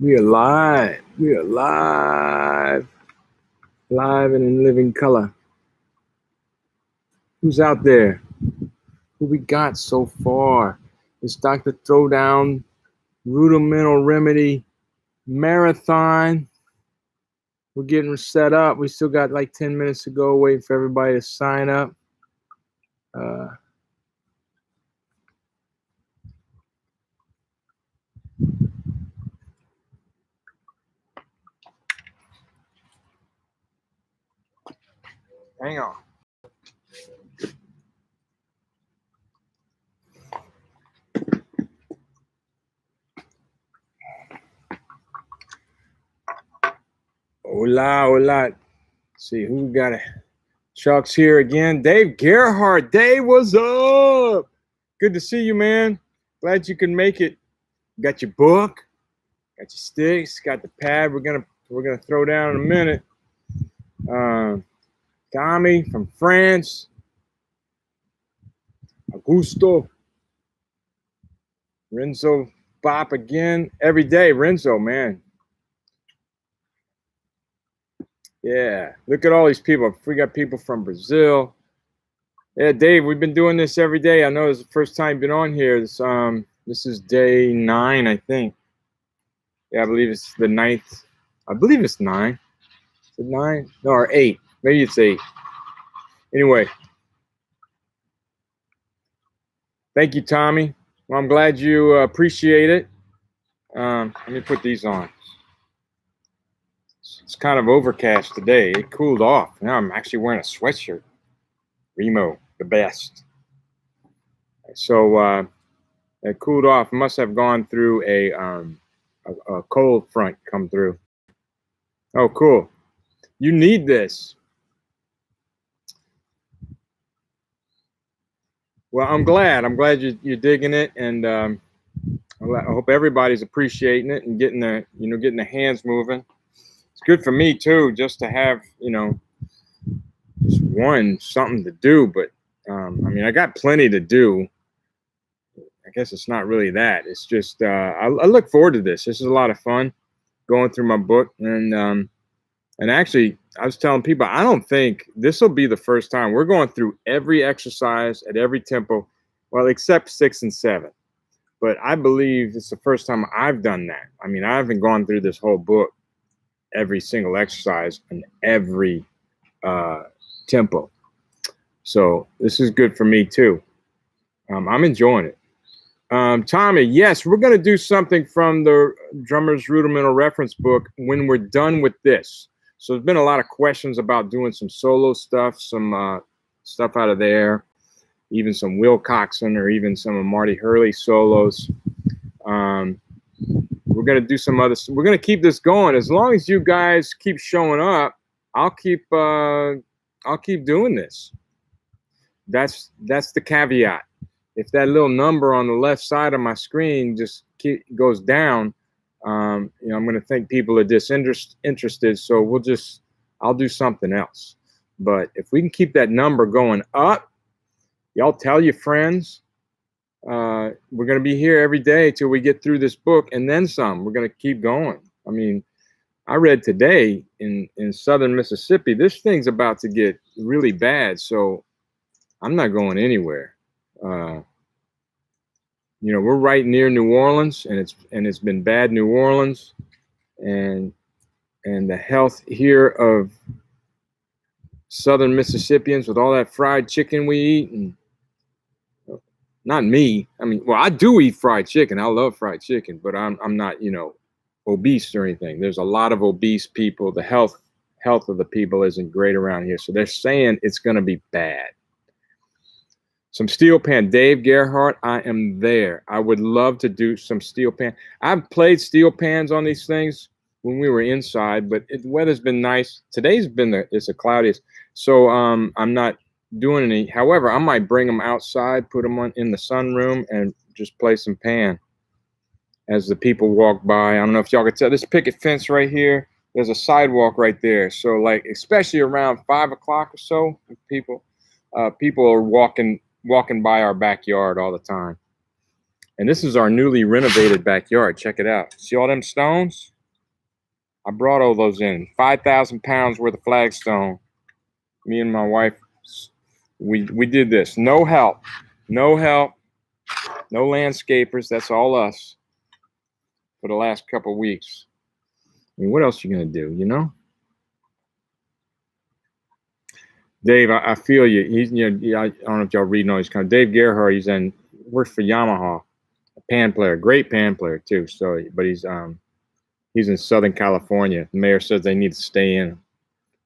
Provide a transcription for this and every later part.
We are live. We are live. Live and in living color. Who's out there? Who we got so far? It's Dr. Throwdown, Rudimental Remedy, Marathon. We're getting set up. We still got like 10 minutes to go, waiting for everybody to sign up. Hang on. Hola, hola. Let's see who we got. Chuck's here again. Dave Gerhardt. Dave, what's up? Good to see you, man. Glad you can make it. Got your book, got your sticks, got the pad. We're gonna throw down in a minute. Tommy from France. Augusto. Renzo Bop again. Every day, Renzo, man. Yeah, look at all these people. We got people from Brazil. Yeah, Dave, we've been doing this every day. I know it's the first time you've been on here. This is day 9, I think. Yeah, I believe it's the 9th. I believe it's 9. Is it 9? No, or 8. Maybe it's 8. Anyway. Thank you, Tommy. Well, I'm glad you appreciate it. Let me put these on. It's kind of overcast today. It cooled off. Now I'm actually wearing a sweatshirt. Remo, the best. So it cooled off. It must have gone through a cold front come through. Oh, cool. You need this. Well, I'm glad. I'm glad you're digging it, and I hope everybody's appreciating it and getting the hands moving. It's good for me too, just to have just something to do. But I mean, I got plenty to do. I guess it's not really that. It's just I look forward to this. This is a lot of fun going through my book, and actually, I was telling people, I don't think this will be the first time. We're going through every exercise at every tempo, well, except 6 and 7. But I believe it's the first time I've done that. I mean, I haven't gone through this whole book, every single exercise and every tempo. So this is good for me too. I'm enjoying it. Tommy, yes, we're going to do something from the Drummer's Rudimental Reference book when we're done with this. So there's been a lot of questions about doing some solo stuff, some stuff out of there, even some Will Coxon or even some of Marty Hurley solos. We're going to do some other. We're going to keep this going. As long as you guys keep showing up, I'll keep doing this. That's the caveat. If that little number on the left side of my screen just goes down, I'm going to think people are disinterested. So I'll do something else. But if we can keep that number going up, y'all tell your friends. We're going to be here every day till we get through this book and then some. We're going to keep going. I mean, I read today in southern Mississippi, this thing's about to get really bad. So I'm not going anywhere. We're right near New Orleans, and it's been bad New Orleans, and the health here of southern Mississippians with all that fried chicken we eat, and not me. I mean, well, I do eat fried chicken. I love fried chicken, but I'm not, obese or anything. There's a lot of obese people. The health of the people isn't great around here. So they're saying it's going to be bad. Some steel pan. Dave Gerhardt, I am there. I would love to do some steel pan. I've played steel pans on these things when we were inside, but the weather's been nice. Today's been it's the cloudiest. So I'm not doing any. However, I might bring them outside, put them in the sunroom, and just play some pan as the people walk by. I don't know if y'all can tell. This picket fence right here, there's a sidewalk right there. So like, especially around 5 o'clock or so, people are walking by our backyard all the time. And this is our newly renovated backyard. Check it out. See all them stones? I brought all those in. 5,000 pounds worth of flagstone. Me and my wife, we did this. No help. No help. No landscapers. That's all us for the last couple of weeks. I mean, what else are you going to do, you know? Dave, I feel you. He's, you know, I don't know if y'all read all these kind of Dave Gerhardt. He's works for Yamaha, a pan player, great pan player too. So, but he's in Southern California. The mayor says they need to stay in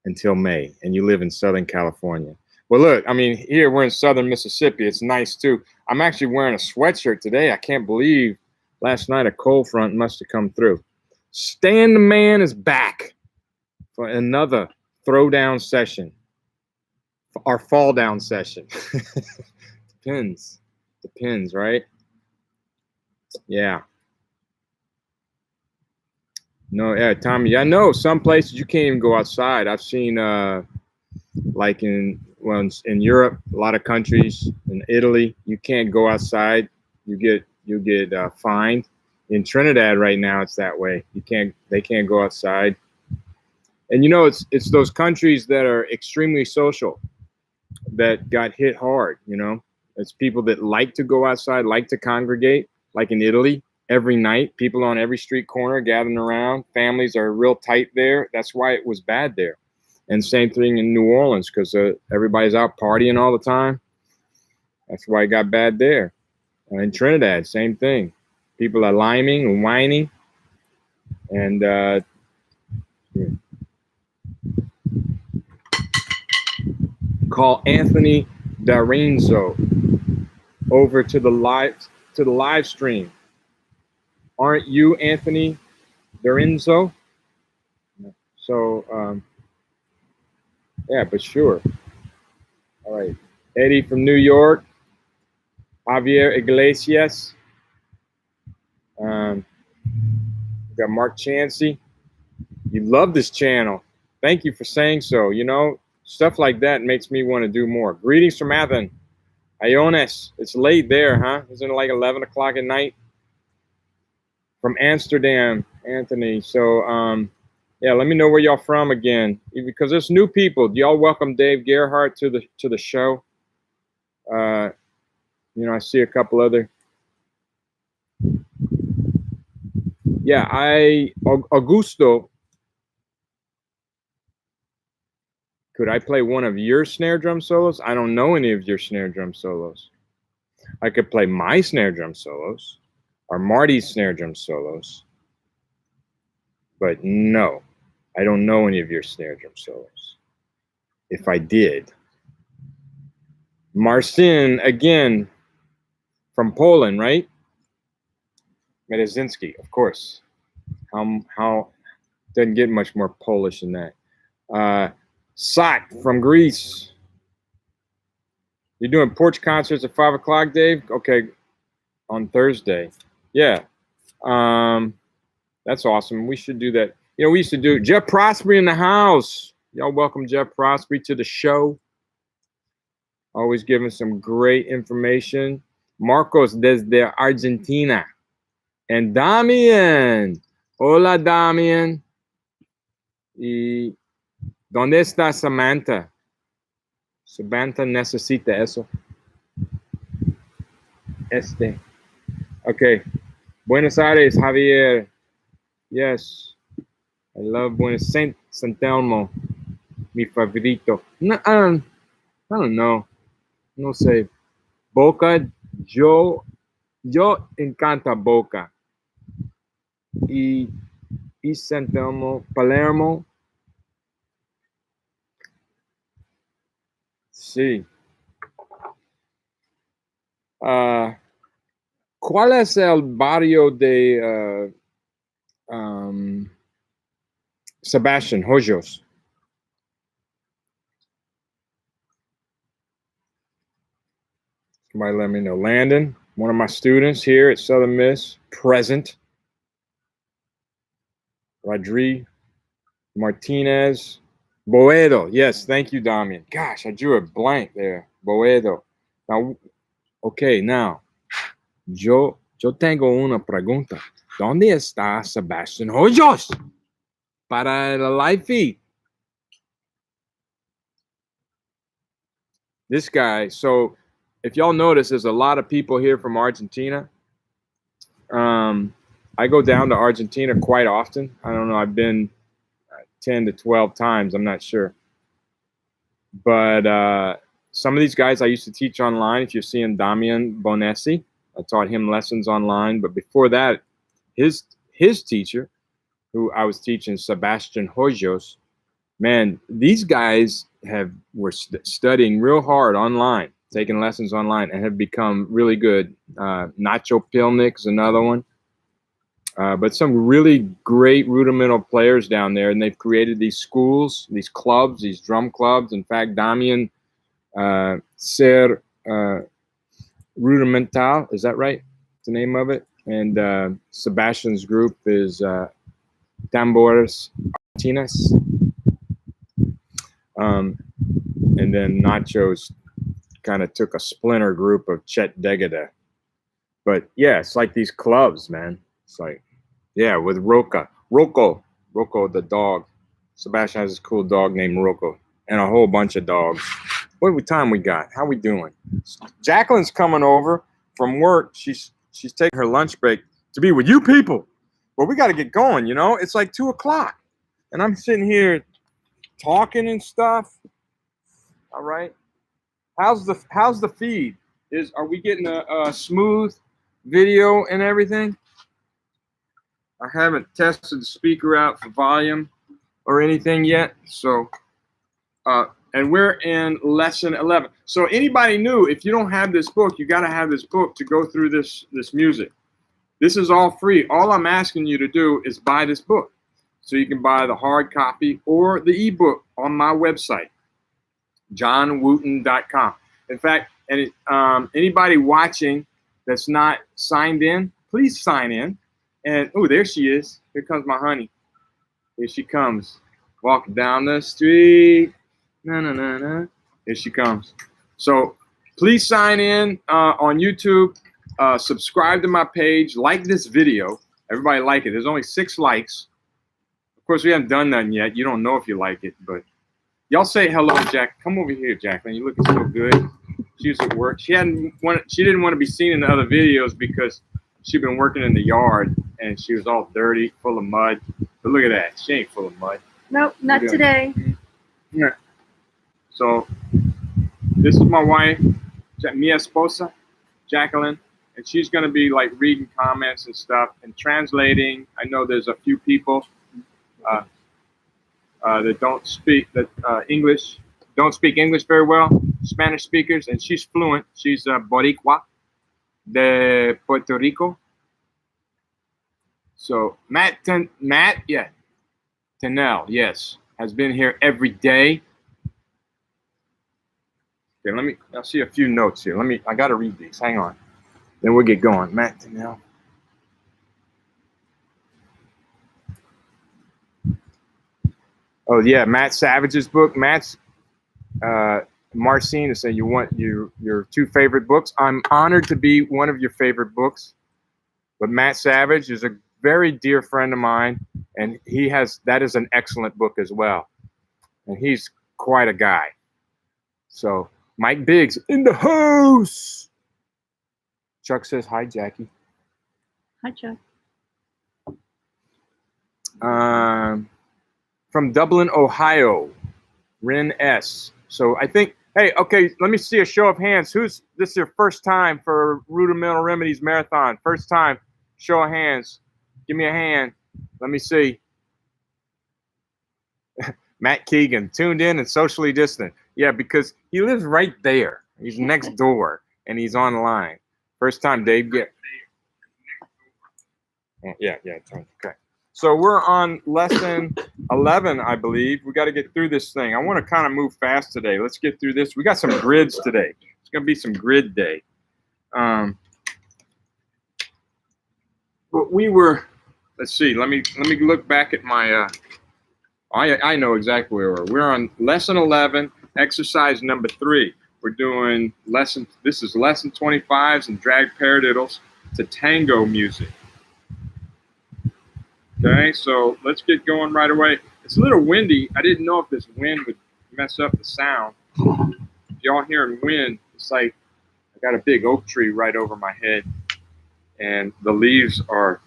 until May, and you live in Southern California. Well, look, I mean, here we're in Southern Mississippi. It's nice too. I'm actually wearing a sweatshirt today. I can't believe last night a cold front must have come through. Stan the Man is back for another throwdown session. Our fall down session. Depends, right? Yeah. No, yeah, Tommy. I know some places you can't even go outside. I've seen, like in Europe, a lot of countries, in Italy, you can't go outside. You get fined. In Trinidad right now, it's that way. They can't go outside. And you know, it's those countries that are extremely social that got hit hard. You know, it's people that like to go outside, like to congregate, like in Italy. Every night, people on every street corner gathering around. Families are real tight there. That's why it was bad there. And same thing in New Orleans, because everybody's out partying all the time. That's why it got bad there. In Trinidad, same thing. People are liming and whining. And call Anthony D'Arenzo over to the live stream. Aren't you Anthony D'Arenzo? So yeah, but sure. All right, Eddie from New York, Javier Iglesias. We got Mark Chansey. You love this channel. Thank you for saying so. You know, stuff like that makes me want to do more. Greetings from Athens. Iones. It's late there, huh? Isn't it like 11 o'clock at night? From Amsterdam, Anthony. So, yeah, let me know where y'all from again, because there's new people. Y'all welcome Dave Gerhardt to the show. You know, I see a couple other. Yeah, Augusto. Could I play one of your snare drum solos? I don't know any of your snare drum solos. I could play my snare drum solos or Marty's snare drum solos. But no, I don't know any of your snare drum solos. If I did. Marcin, again, from Poland, right? Medezinski, of course. How doesn't get much more Polish than that. Sat from Greece. You're doing porch concerts at 5 o'clock, Dave? Okay, on Thursday. Yeah. That's awesome. We should do that. You know, we used to do Jeff Prospery in the house. Y'all welcome Jeff Prospery to the show. Always giving some great information. Marcos desde Argentina. And Damian. Hola, Damian. Y ¿dónde está Samantha? Samantha necesita eso. Okay. Buenos Aires, Javier. Yes. I love Buenos Saint Telmo. Mi favorito. No, I don't know. No sé. Boca, yo encanta Boca. Y San Telmo, Palermo. Sí. ¿Cuál es el barrio de Sebastian Hoyos? Somebody let me know. Landon, one of my students here at Southern Miss, present. Rodri Martinez. Boedo. Yes, thank you, Damian. Gosh, I drew a blank there. Boedo. Now, okay, now, yo tengo una pregunta. ¿Dónde está Sebastian Hoyos? para el life. This guy. So if y'all notice, there's a lot of people here from Argentina. I go down to Argentina quite often. I don't know. I've been 10 to 12 times. I'm not sure. But some of these guys I used to teach online. If you're seeing Damian Bonesi, I taught him lessons online. But before that, his teacher, who I was teaching, Sebastian Hoyos, man, these guys were studying real hard online, taking lessons online, and have become really good. Nacho Pilnik is another one. But some really great rudimental players down there, and they've created these schools, these clubs, these drum clubs. In fact, Damian Ser Rudimental, is that right? The name of it. And Sebastian's group is Tambores Martinez. And then Nacho's kind of took a splinter group of Chet Degada. But yeah, it's like these clubs, man. It's like, yeah, with Rocco the dog. Sebastian has this cool dog named Rocco, and a whole bunch of dogs. What time we got? How we doing? Jacqueline's coming over from work. She's taking her lunch break to be with you people. Well, we got to get going, you know? It's like 2 o'clock, and I'm sitting here talking and stuff. All right. How's the feed? Are we getting a smooth video and everything? I haven't tested the speaker out for volume or anything yet. So, and we're in lesson 11. So anybody new, if you don't have this book, you got to have this book to go through this music. This is all free. All I'm asking you to do is buy this book. So you can buy the hard copy or the ebook on my website, johnwooten.com. In fact, anybody watching that's not signed in, please sign in. And, oh, there she is. Here comes my honey. Here she comes. Walking down the street. Na, na, na, na. Here she comes. So please sign in on YouTube. Subscribe to my page. Like this video. Everybody like it. There's only 6 likes. Of course, we haven't done none yet. You don't know if you like it. But y'all say hello, Jack. Come over here, Jacqueline. You're looking so good. She was at work. She didn't want to be seen in the other videos because she'd been working in the yard. And she was all dirty, full of mud. But look at that. She ain't full of mud. Nope, not today. Yeah. So this is my wife, mi esposa, Jacqueline. And she's going to be like reading comments and stuff and translating. I know there's a few people that don't speak English, don't speak English very well, Spanish speakers. And she's fluent. She's Boricua de Puerto Rico. So Matt, Tennell, yes, has been here every day. Okay, I'll see a few notes here. I got to read these. Hang on. Then we'll get going. Matt Tennell. Oh, yeah, Matt Savage's book. Marcine is saying you want your 2 favorite books. I'm honored to be one of your favorite books. But Matt Savage is a very dear friend of mine, and that is an excellent book as well. And he's quite a guy. So Mike Biggs in the house. Chuck says hi, Jackie. Hi, Chuck. From Dublin, Ohio, Ren S. So I think, hey, okay, let me see a show of hands. This is your first time for Rudimental Remedies Marathon? First time, show of hands. Give me a hand. Let me see. Matt Keegan, tuned in and socially distant. Yeah, because he lives right there. He's next door, and he's online. First time, Dave. Yeah. Okay. So we're on lesson 11, I believe. We got to get through this thing. I want to kind of move fast today. Let's get through this. We got some grids today. It's going to be some grid day. But we were. Let's see. Let me look back at my. I know exactly where we were. We're on lesson 11, exercise number 3. We're doing this is lesson 25s and drag paradiddles to tango music. Okay, so let's get going right away. It's a little windy. I didn't know if this wind would mess up the sound. If y'all hearing wind, it's like I got a big oak tree right over my head, and the leaves are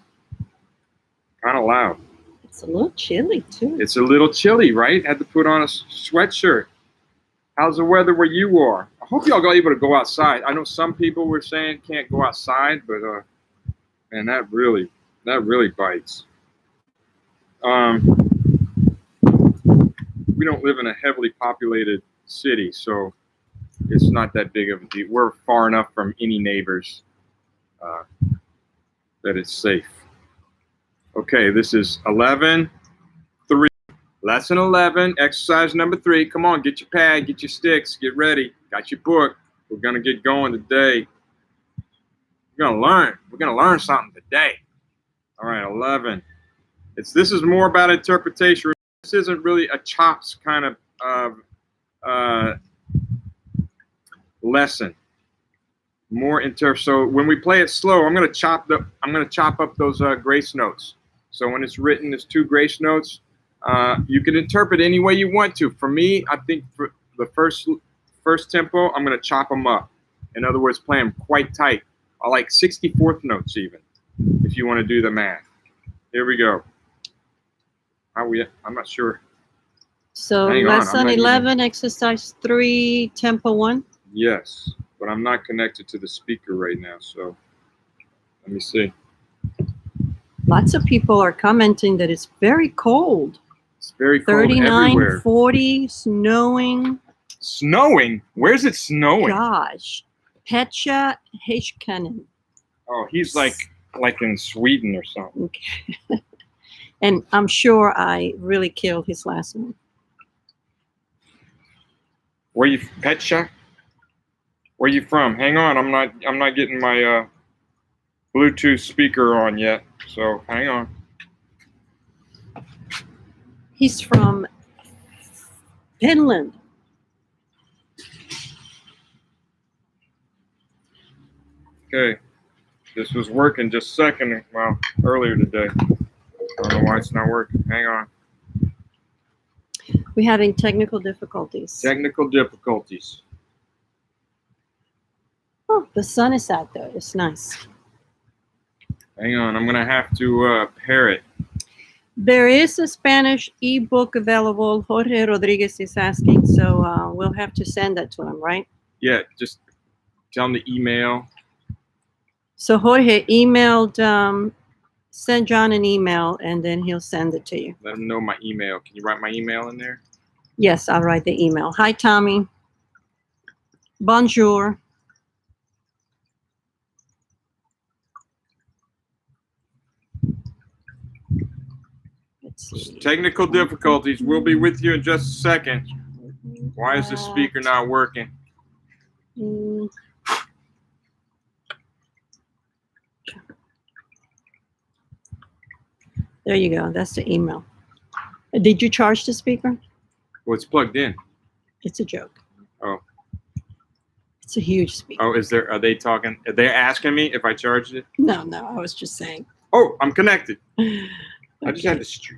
kind of loud. It's a little chilly too. It's a little chilly, right? Had to put on a sweatshirt. How's the weather where you are? I hope y'all got able to go outside. I know some people were saying can't go outside, but man, that really bites. We don't live in a heavily populated city, so it's not that big of a deal. We're far enough from any neighbors that it's safe. Okay, this is 11-3. Lesson 11, exercise number 3. Come on, get your pad, get your sticks, get ready. Got your book. We're gonna get going today. We're gonna learn. We're gonna learn something today. All right, 11. This is more about interpretation. This isn't really a chops kind of lesson. More so when we play it slow, I'm gonna chop up those grace notes. So when it's written as 2 grace notes, you can interpret any way you want to. For me, I think for the first tempo, I'm gonna chop them up. In other words, play them quite tight. I like 64th notes even, if you want to do the math. Here we go. I'm not sure. So lesson 11, exercise 3, tempo 1. Yes, but I'm not connected to the speaker right now, so let me see. Lots of people are commenting that it's very cold. It's very cold 39, everywhere. 40, snowing. Snowing? Where's it snowing? Gosh. Petja Heiskanen. Oh, he's like in Sweden or something. Okay. And I'm sure I really killed his last name. Where you, Petja? Where you from? Hang on, I'm not getting my Bluetooth speaker on yet, so hang on. He's from Finland. Okay, this was working just a second, well, earlier today. I don't know why it's not working. Hang on. We're having technical difficulties. Technical difficulties. Oh, the sun is out there. It's nice. Hang on, I'm gonna have to pair it. There is a Spanish ebook available. Jorge Rodriguez is asking, so we'll have to send that to him, right? Yeah, just tell him the email. So Jorge emailed, send John an email, and then he'll send it to you. Let him know my email. Can you write my email in there? Yes, I'll write the email. Hi, Tommy. Bonjour. Let's see. Technical difficulties. We'll be with you in just a second. Why is the speaker not working? There you go. That's the email. Did you charge the speaker? Well, it's plugged in. It's a joke. Oh. It's a huge speaker. Oh, are they talking? Are they asking me if I charged it? No, I was just saying. Oh, I'm connected. Okay. I just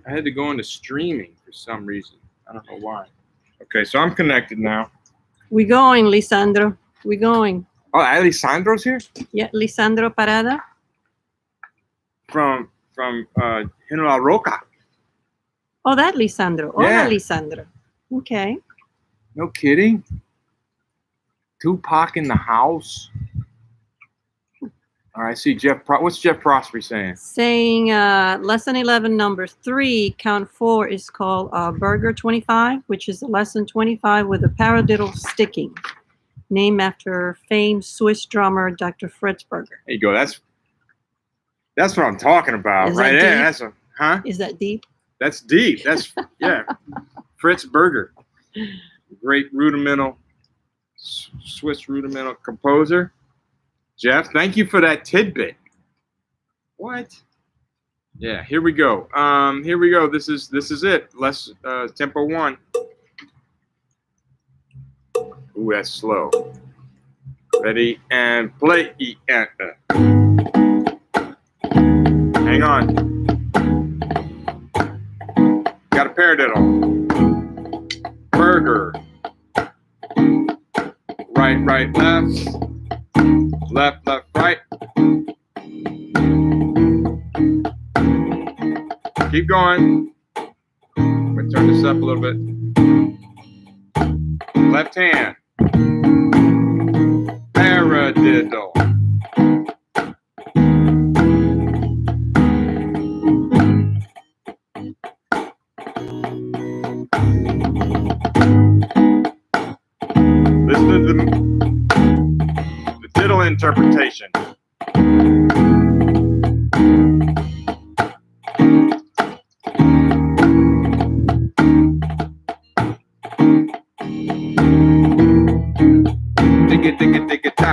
had to go into streaming for some reason. I don't know why. Okay, so I'm connected now. We're going, Lisandro. We're going. Oh, Alessandro's here? Yeah, Lisandro Parada. From General Roca. Oh, that Lisandro. Oh, Yeah. that Lisandro. Okay. No kidding. Tupac in the house. All right, see Jeff. What's Jeff Prospery saying? Saying lesson 11, number 3, count 4 is called Burger 25, which is lesson 25 with a paradiddle sticking, named after famed Swiss drummer Dr. Fritz Berger. There you go. That's what I'm talking about, Is right that there. deep? That's huh? Is that deep? That's deep. That's yeah. Fritz Berger, great rudimental Swiss rudimental composer. Jeff, thank you for that tidbit. What? Yeah, here we go. Here we go. This is it. Let's tempo 1. Ooh, that's slow. Ready and play. Hang on. diddle. Burger. Right, right, left. Left, left, right. Keep going. I'm going to turn this up a little bit. Left hand. Paradiddle. Listen to the diddle interpretation. Digga digga digga da.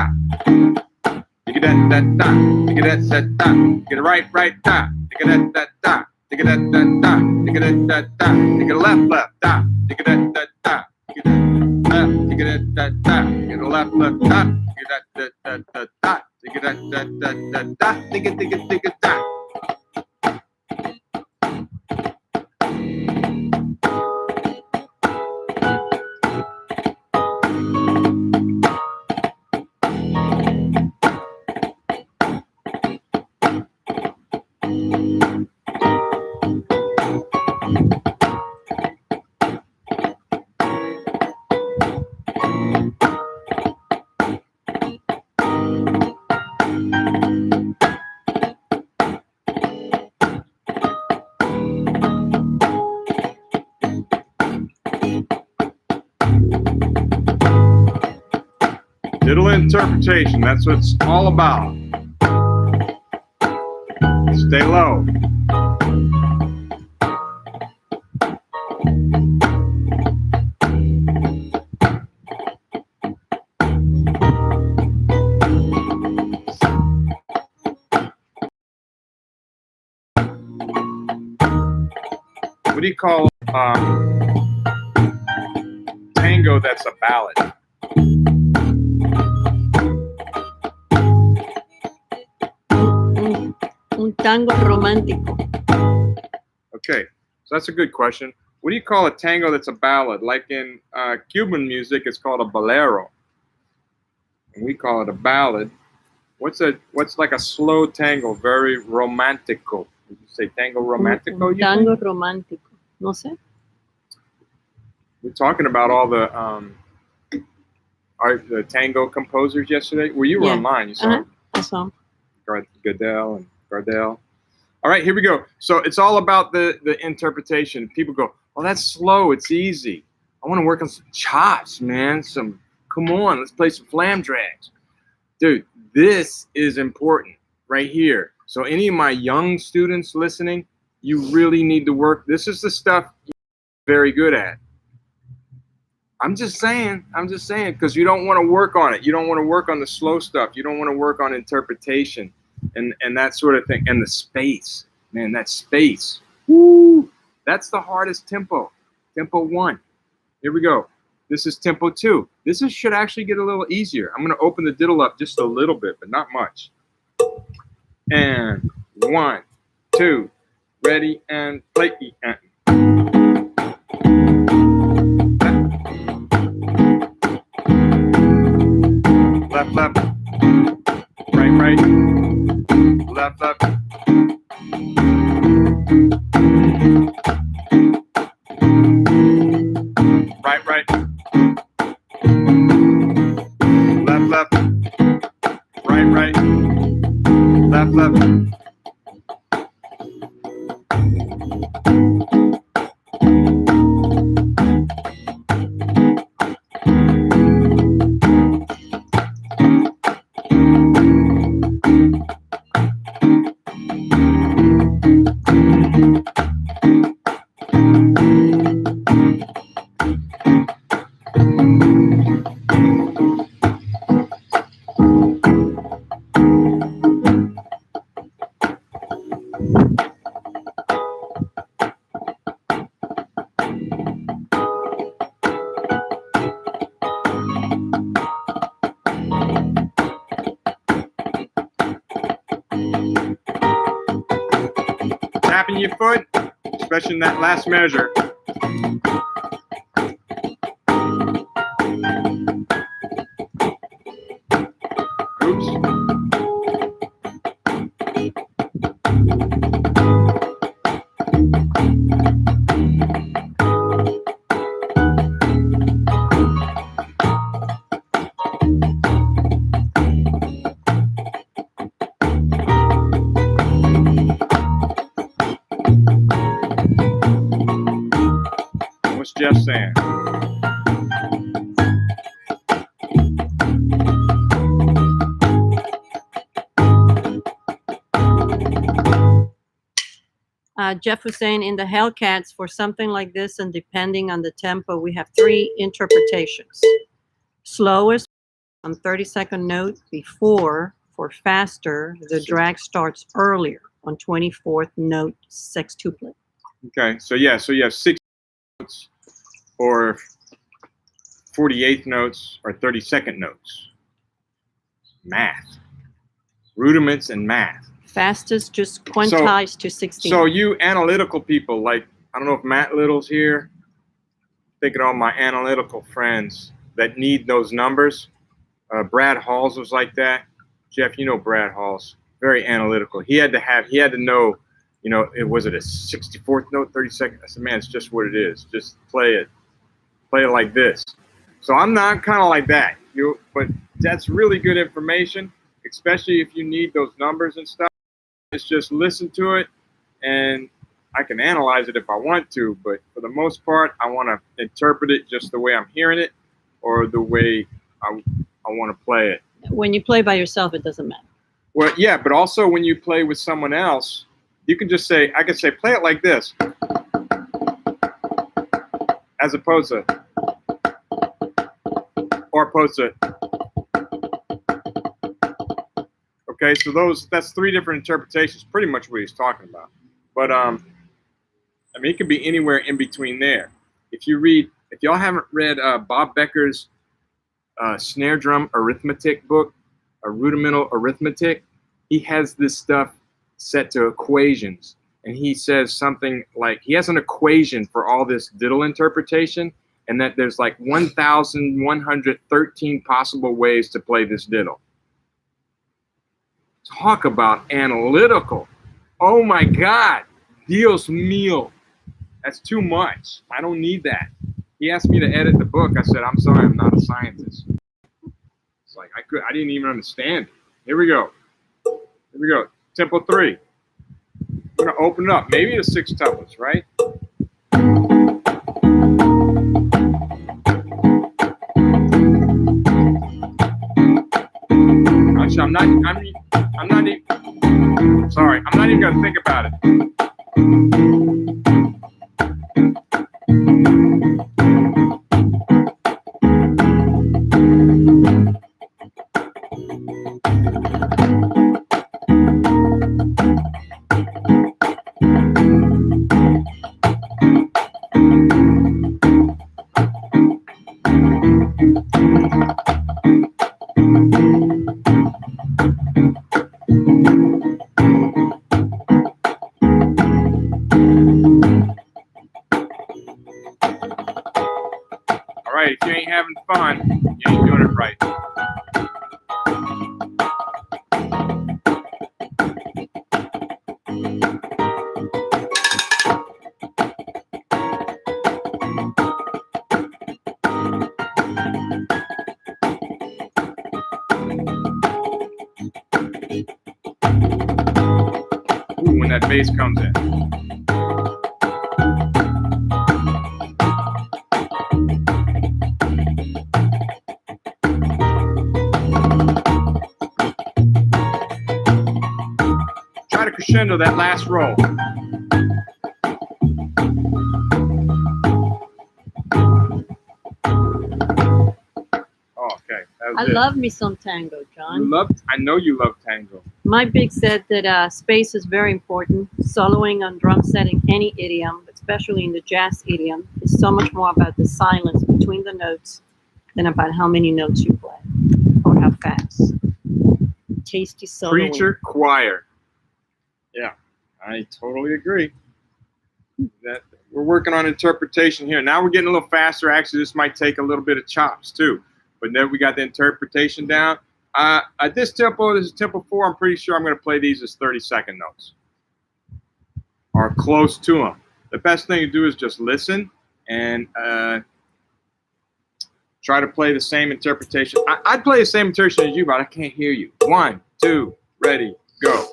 Digga that that da. Digga that that da. Digga right right da. Digga that da. Digga that da. Digga that da. Digga left left da. Digga that da. Digga that left. Digga that da. Digga left left da. Digga that da. Digga that da. Digga digga digga da. Diddle interpretation, that's what it's all about. Stay low. What do you call tango that's a ballad? Un tango romántico. Okay, so that's a good question. What do you call a tango that's a ballad? Like in Cuban music, it's called a bolero. And we call it a ballad. What's like a slow tango, very romantico? Did you say tango romantico? Un tango romántico. No sé. We're talking about all the tango composers yesterday. Well, you were on mine. You saw Uh-huh. I saw. Goodell and Gardel. All right, here we go. So it's all about the interpretation. People go, "Oh, that's slow. It's easy. I want to work on some chops, man. Come on, let's play some flam drags." Dude, this is important right here. So any of my young students listening, you really need to work. This is the stuff you're very good at. I'm just saying, because you don't want to work on it. You don't want to work on the slow stuff. You don't want to work on interpretation and that sort of thing. And the space, man, that space. Woo! That's the hardest tempo. Tempo 1. Here we go. This is tempo 2. This should actually get a little easier. I'm going to open the diddle up just a little bit, but not much. And 1, 2, ready, and play. Left, left, right, right, left, left. Right, right. Left, left. Right, right. Left, left. Tapping your foot, especially in that last measure. What's Jeff saying? Jeff was saying in the Hellcats, for something like this, and depending on the tempo, we have 3 interpretations. Slowest on 32nd note before, for faster, the drag starts earlier on 24th note sextuplet. Okay, so yeah, so you have 6 notes or 48th notes or 32nd notes. Math. Rudiments and math. Fastest just quantized to 16. So you analytical people, like, I don't know if Matt Little's here, thinking of all my analytical friends that need those numbers. Brad Halls was like that. Jeff, you know Brad Halls, very analytical. He had to know, you know, was it a 64th note, 32nd? I said, man, it's just what it is. Just play it like this. So I'm not kind of like that. But that's really good information, especially if you need those numbers and stuff. It's just listen to it, and I can analyze it if I want to, but for the most part, I want to interpret it just the way I'm hearing it or the way I want to play it. When you play by yourself, it doesn't matter. Well, yeah, but also when you play with someone else, you can just say, I can say, play it like this, as opposed to, okay, so that's 3 different interpretations, pretty much what he's talking about. But I mean, it could be anywhere in between there. If y'all haven't read Bob Becker's snare drum arithmetic book, a rudimental arithmetic, he has this stuff set to equations, and he says something like he has an equation for all this diddle interpretation, and that there's like 1,113 possible ways to play this diddle. Talk about analytical. Oh my God, Dios mío. That's too much. I don't need that. He asked me to edit the book. I said, I'm sorry, I'm not a scientist. It's like I didn't even understand it. Here we go. Tempo 3. We're gonna open it up. Maybe it's 6 tuplets, right? Actually, I'm not even gonna think about it. All right, if you ain't having fun, you ain't doing it right. Ooh, when that bass comes in. Try to crescendo that last roll. Oh, okay. I love me some tango, John. I know you love tango. My big said that space is very important. Soloing on drum set in any idiom, especially in the jazz idiom, is so much more about the silence between the notes than about how many notes you play or how fast. Tasty soloing. Preacher choir. Yeah, I totally agree. we're working on interpretation here. Now we're getting a little faster. Actually, this might take a little bit of chops too. But then we got the interpretation down. At this tempo, this is tempo 4. I'm pretty sure I'm going to play these as 30-second notes or close to them. The best thing to do is just listen and try to play the same interpretation. I'd play the same interpretation as you, but I can't hear you. 1, 2, ready, go.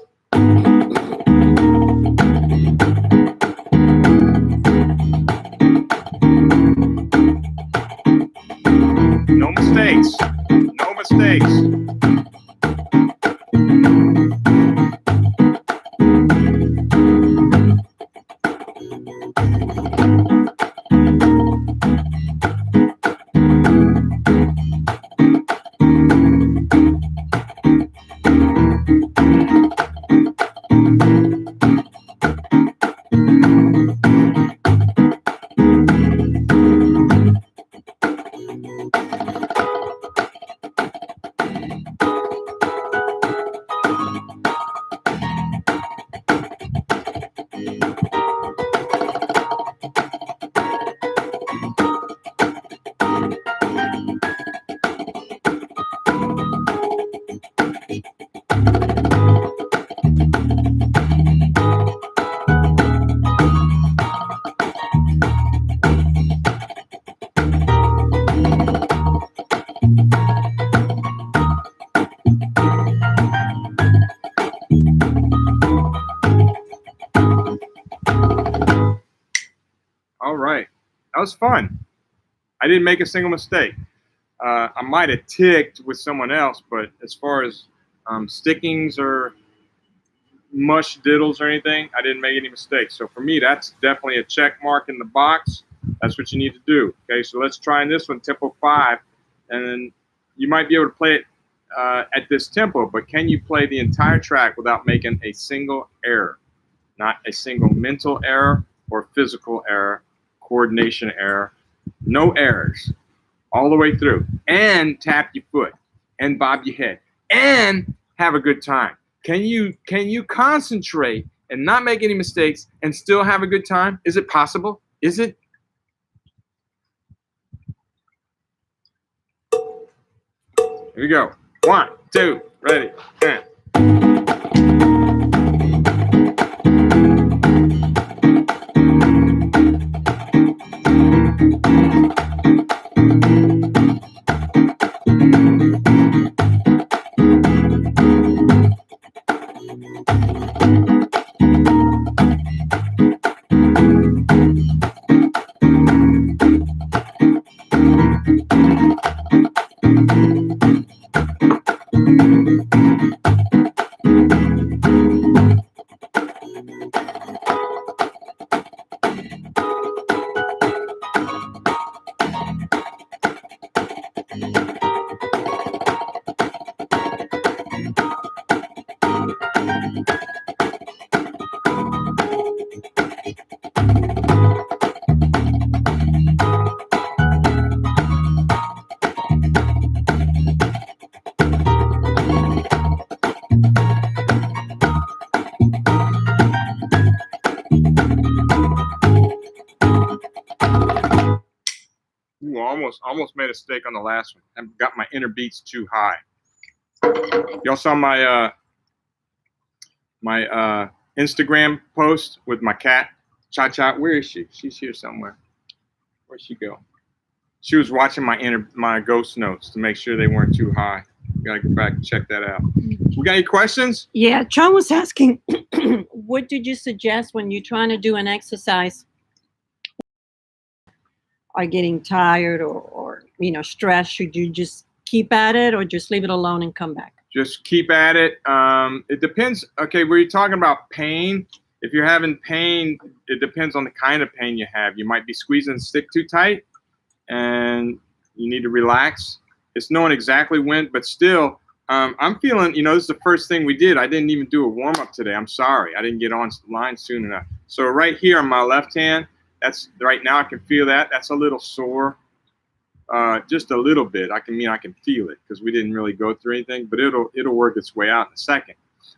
No mistakes. No mistakes. All right, that was fun. I didn't make a single mistake. I might have ticked with someone else, but as far as stickings or mush diddles or anything, I didn't make any mistakes. So for me, that's definitely a check mark in the box. That's what you need to do. Okay, so let's try in this one, tempo 5, and then you might be able to play it at this tempo, but can you play the entire track without making a single error? Not a single mental error or physical error, coordination error, no errors all the way through, and tap your foot and bob your head and have a good time. Can you concentrate and not make any mistakes and still have a good time? Is it possible? Is it? Here we go. 1, 2, ready, and. Ooh, almost made a mistake on the last one. I got my inner beats too high. Y'all saw my my Instagram post with my cat, Cha Cha. Where is she? She's here somewhere. Where'd she go? She was watching my ghost notes to make sure they weren't too high. Gotta go back and check that out. We got any questions? Yeah, John was asking, what did you suggest when you're trying to do an exercise? Are getting tired or stressed? Should you just keep at it or just leave it alone and come back? Just keep at it. It depends. Okay, were you talking about pain? If you're having pain, it depends on the kind of pain you have. You might be squeezing the stick too tight and you need to relax. It's knowing exactly when, but still, I'm feeling, this is the first thing we did. I didn't even do a warm-up today. I'm sorry. I didn't get on line soon enough. So right here on my left hand, that's right now I can feel that. That's a little sore, just a little bit. I can feel it because we didn't really go through anything, but it'll work its way out in a second.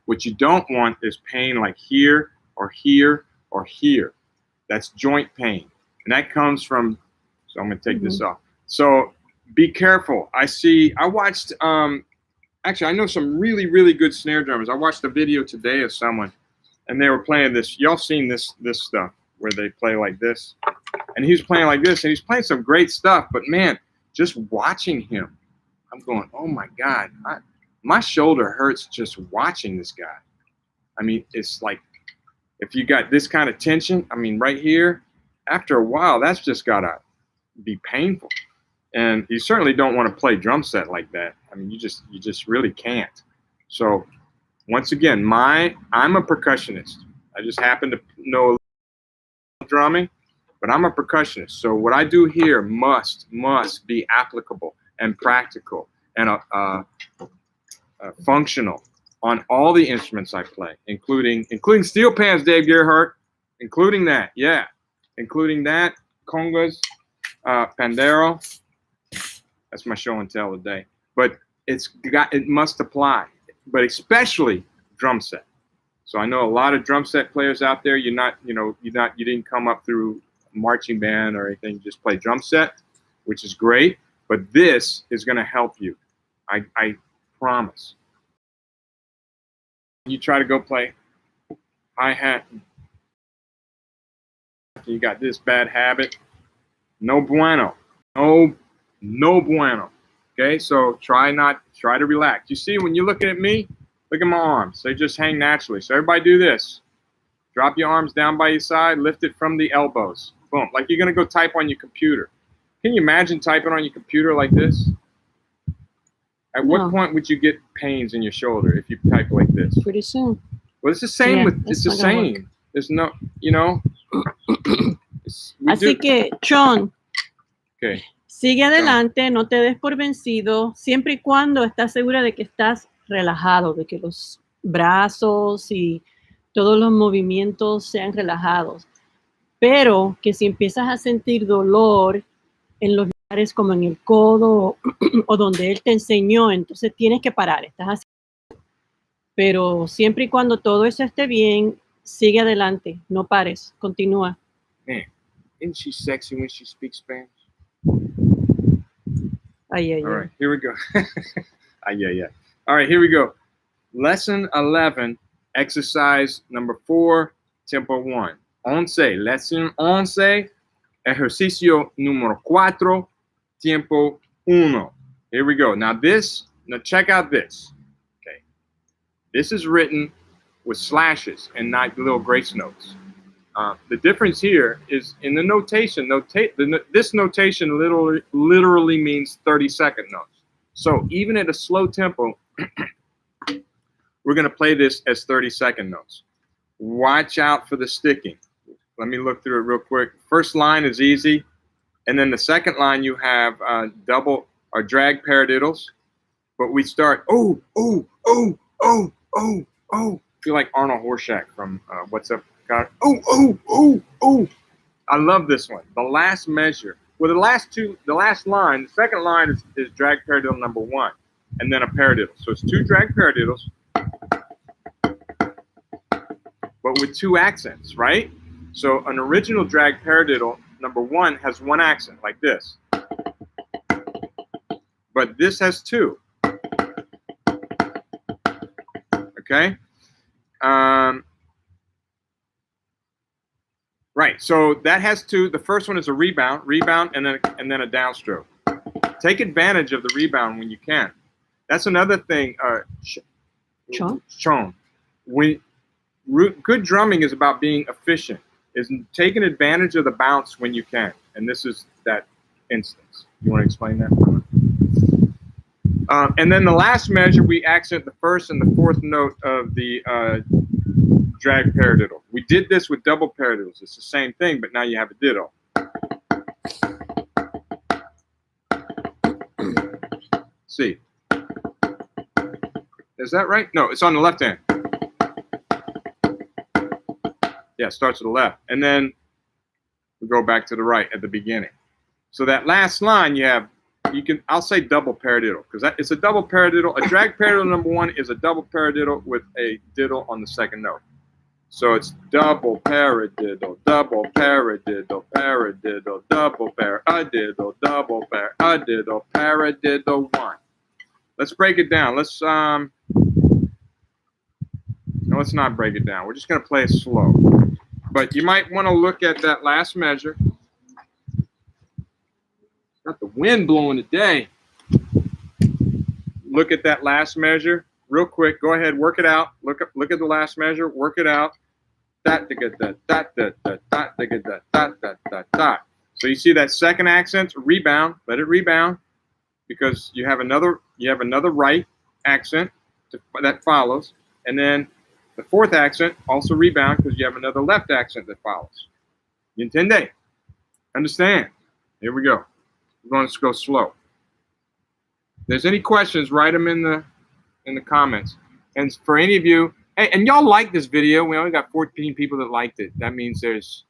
What you don't want is pain like here or here or here. That's joint pain. And that comes from, so I'm going to take this off. So be careful. I watched, actually, I know some really, really good snare drummers. I watched a video today of someone, and they were playing this. Y'all seen this stuff where they play like this? And he was playing like this, and he's playing some great stuff. But man, just watching him, I'm going, oh my God, my shoulder hurts just watching this guy. I mean, it's like, if you got this kind of tension, I mean, right here, after a while, that's just gotta be painful. And you certainly don't want to play drum set like that. I mean, you just really can't. So once again, I'm a percussionist. I just happen to know a little drumming, but I'm a percussionist. So what I do here must be applicable and practical and functional on all the instruments I play, including steel pans, Dave Gerhardt, including that, congas, pandero. That's my show and tell today. But it must apply, but especially drum set. So I know a lot of drum set players out there. You didn't come up through marching band or anything. You just play drum set, which is great. But this is going to help you. I promise. You try to go play hi-hat, you got this bad habit, no bueno, no bueno. Okay, so try to relax. You see, when you're looking at me, look at my arms. They just hang naturally. So everybody do this. Drop your arms down by your side, lift it from the elbows. Boom, like you're gonna go type on your computer. Can you imagine typing on your computer like this? At what point would you get pains in your shoulder if you type like this? Pretty soon. Well, it's the same it's the same. There's no, Así que, Sean, okay. Sigue adelante, no te des por vencido, siempre y cuando estás segura de que estás relajado, de que los brazos y todos los movimientos sean relajados. Pero que si empiezas a sentir dolor en los lugares como en el codo o donde él te enseñó, entonces tienes que parar. Estás así. Pero siempre y cuando todo eso esté bien, sigue adelante, no pares, continúa. Man, isn't she sexy when she speaks Spanish? All right, here we go. All right, here we go. Lesson 11, exercise number 4, tempo 1. 11, lesson 11, ejercicio número 4, tiempo 1. Here we go. Now check out this. Okay. This is written with slashes and not little grace notes. The difference here is in the notation. This notation literally means 30-second notes. So even at a slow tempo, we're going to play this as 30-second notes. Watch out for the sticking. Let me look through it real quick. First line is easy. And then the second line, you have double or drag paradiddles. But we start, oh. Feel like Arnold Horshack from What's Up, God? Oh. I love this one. The last measure. Well, the last line, the second line is drag paradiddle number 1, and then a paradiddle. So it's 2 drag paradiddles, but with 2 accents, right? So an original drag paradiddle number 1 has 1 accent, like this. But this has 2. Okay? Right, so that has 2. The first one is a rebound, and then a downstroke. Take advantage of the rebound when you can. That's another thing, Sean. Good drumming is about being efficient, is taking advantage of the bounce when you can. And this is that instance. You want to explain that? And then the last measure, we accent the first and the fourth note of the drag paradiddle. We did this with double paradiddles. It's the same thing, but now you have a diddle. See. Is that right? No, it's on the left hand. Yeah, it starts with the left. And then we go back to the right at the beginning. So that last line I'll say double paradiddle, because it's a double paradiddle. A drag paradiddle number 1 is a double paradiddle with a diddle on the second note. So it's double paradiddle, double paradiddle, paradiddle, double paradiddle, double paradiddle, paradiddle 1. Let's break it down. No, let's not break it down. We're just going to play it slow. But you might want to look at that last measure. Got the wind blowing today. Look at that last measure real quick. Go ahead, work it out. Look at the last measure. Work it out. Dot, dot, dot, dot, dot, dot, dot, dot, dot, dot. So you see that second accent, rebound. Let it rebound because you have another right accent that follows, and then the fourth accent also rebound because you have another left accent that follows. You entiende? Understand? Here we go. We're going to go slow. If there's any questions, write them in the comments. And for any of you, hey, and y'all like this video. We only got 14 people that liked it. That means there's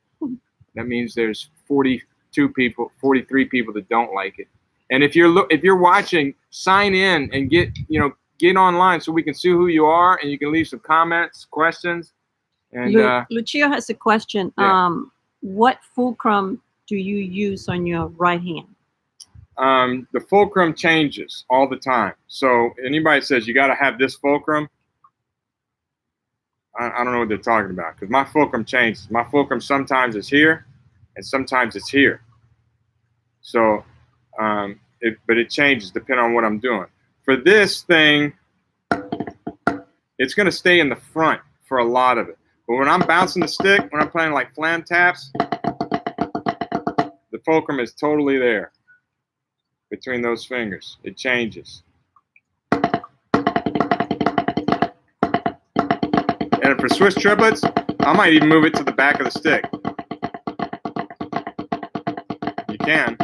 42 people, 43 people that don't like it. And if you're watching, sign in and get online so we can see who you are and you can leave some comments, questions. And Lucio has a question. Yeah. What fulcrum do you use on your right hand? The fulcrum changes all the time. So anybody says you got to have this fulcrum, I don't know what they're talking about because my fulcrum changes. My fulcrum sometimes is here and sometimes it's here. So, but it changes depending on what I'm doing. For this thing, it's going to stay in the front for a lot of it. But when I'm bouncing the stick, when I'm playing like flam taps, the fulcrum is totally there between those fingers. It changes. And for Swiss triplets, I might even move it to the back of the stick. You can.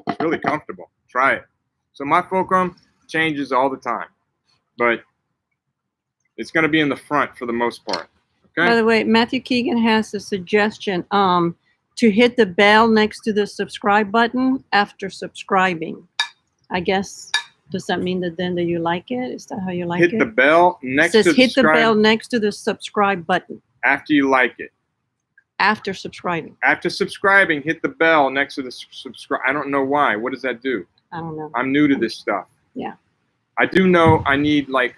It's really comfortable. Try it. So my fulcrum changes all the time, but it's going to be in the front for the most part. Okay. By the way, Matthew Keegan has a suggestion to hit the bell next to the subscribe button after subscribing. I guess, does that mean that then that you like it? Is that how you like it? Hit the bell next to it says hit the subscribe bell next to the subscribe button. after you like it. After subscribing. After subscribing, hit the bell next to the subscribe. I don't know why. What does that do? I don't know. I'm new to this stuff. Yeah. I do know I need like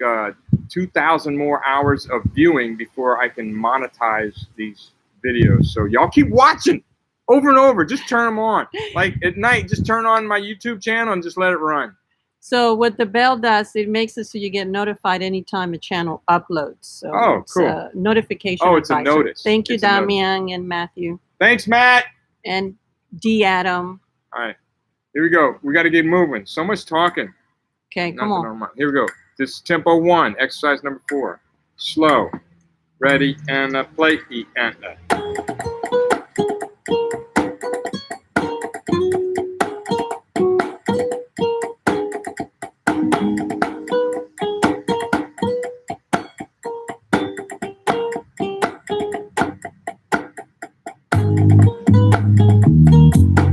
2,000 more hours of viewing before I can monetize these videos. So y'all keep watching over and over. Just turn them on. Like at night, just turn on my YouTube channel and just let it run. So what the bell does, it makes it so you get notified anytime a channel uploads. So it's cool. a notification. Oh, it's a advisor. notice. Thank you, It's a notice. Damian and Matthew. Thanks, Matt. And D. Adam. All right. Here we go. We got to get moving. So much talking. Okay, come Nothing on. my- Here we go. This is tempo 1, exercise number 4. Slow. Ready and play. And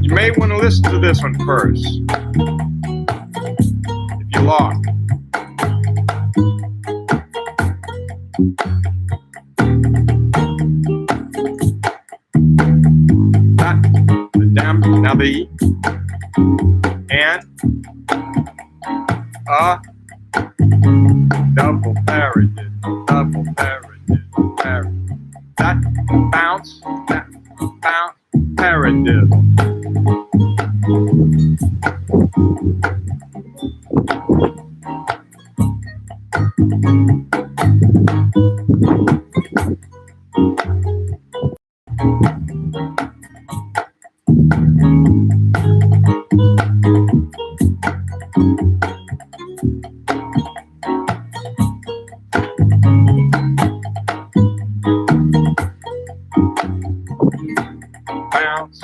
you may want to listen to this one first. If you lost. Now the E. And double paradiddle, double paradiddle, paradiddle. That bounce, paradiddle. Bounce.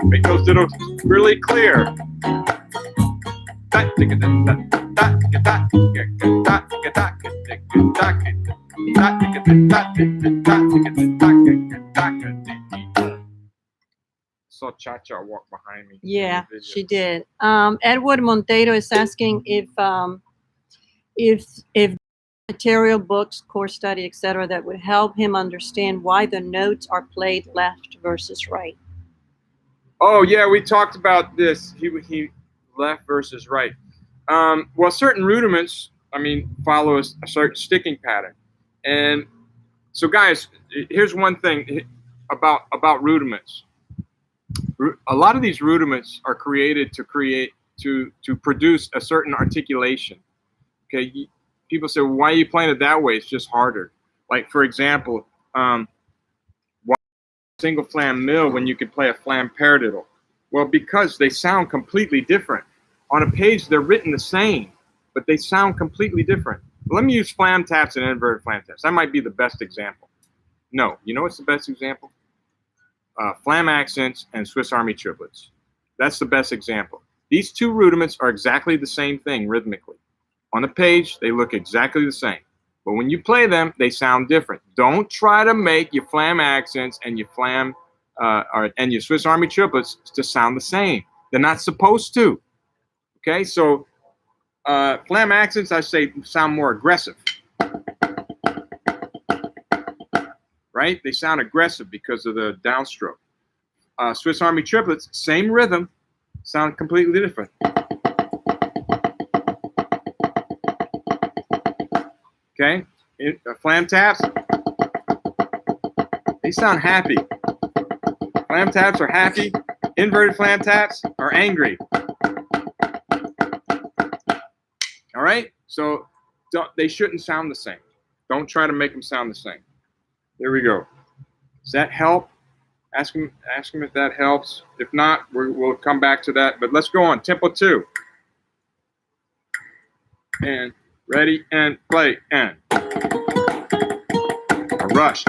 Make those diddles really clear. Saw Cha-Cha walk behind me. Yeah, she did. Edward Monteiro is asking if if material, books, course study, etc., that would help him understand why the notes are played left versus right. Oh yeah, we talked about this. He left versus right. Well, certain rudiments, I mean, follow a certain sticking pattern. And so, guys, here's one thing about rudiments. A lot of these rudiments are created to produce a certain articulation. Okay, people say, well, why are you playing it that way? It's just harder. Like, for example, why single flam mill when you could play a flam paradiddle? Well, because they sound completely different. On a page, they're written the same, but they sound completely different. Let me use flam taps and inverted flam taps. That might be the best example. No, you know what's the best example? Flam accents and Swiss Army triplets. That's the best example. These two rudiments are exactly the same thing rhythmically. On the page, they look exactly the same. But when you play them, they sound different. Don't try to make your flam accents and your flam and your Swiss Army triplets to sound the same. They're not supposed to. Okay, so flam accents, I say, sound more aggressive. Right? They sound aggressive because of the downstroke. Swiss Army triplets, same rhythm, sound completely different. Okay, flam taps, they sound happy. Flam taps are happy. Inverted flam taps are angry. All right, so they shouldn't sound the same. Don't try to make them sound the same. There we go. Does that help? Ask him if that helps. If not, we'll come back to that. But let's go on. Tempo 2. And ready and play and a rush.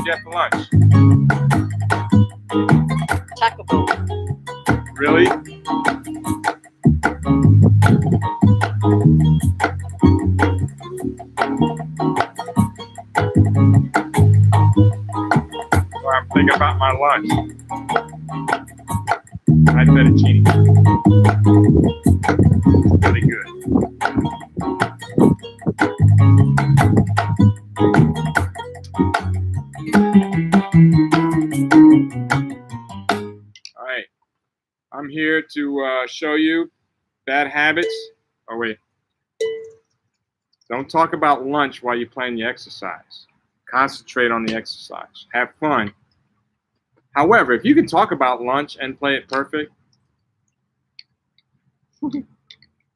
Get for lunch. Taco Bell. Really? Well, I'm thinking about my lunch. I had fettuccine. Really good. All right. I'm here to show you bad habits. Oh, wait. Don't talk about lunch while you're playing your exercise. Concentrate on the exercise. Have fun. However, if you can talk about lunch and play it perfect.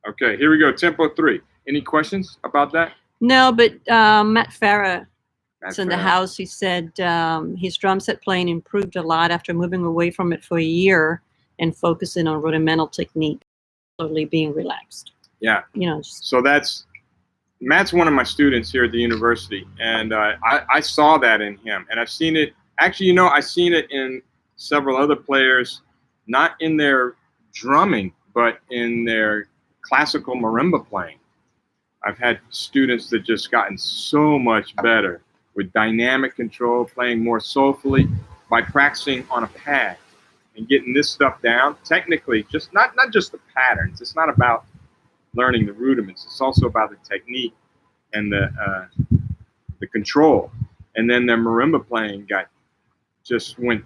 Okay, here we go. Tempo 3. Any questions about that? No, but Matt Farah is in the house. He said his drum set playing improved a lot after moving away from it for a year and focusing on rudimental technique, slowly being relaxed. Yeah. You know. So Matt's one of my students here at the university, and I saw that in him, and I've seen it. Actually, you know, I've seen it in several other players, not in their drumming, but in their classical marimba playing. I've had students that just gotten so much better with dynamic control, playing more soulfully by practicing on a pad and getting this stuff down. Technically, just not just the patterns. It's not about learning the rudiments. It's also about the technique and the control. And then their marimba playing just went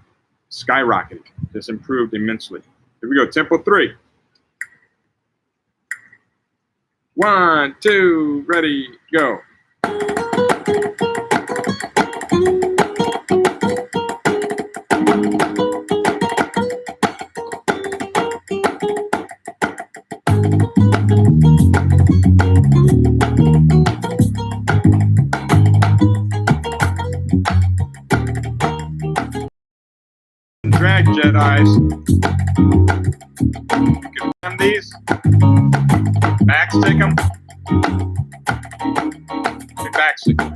skyrocketing, just improved immensely. Here we go, tempo 3. 1, 2, ready, go. dead eyes. You can run these. Backstick them. You backstick them.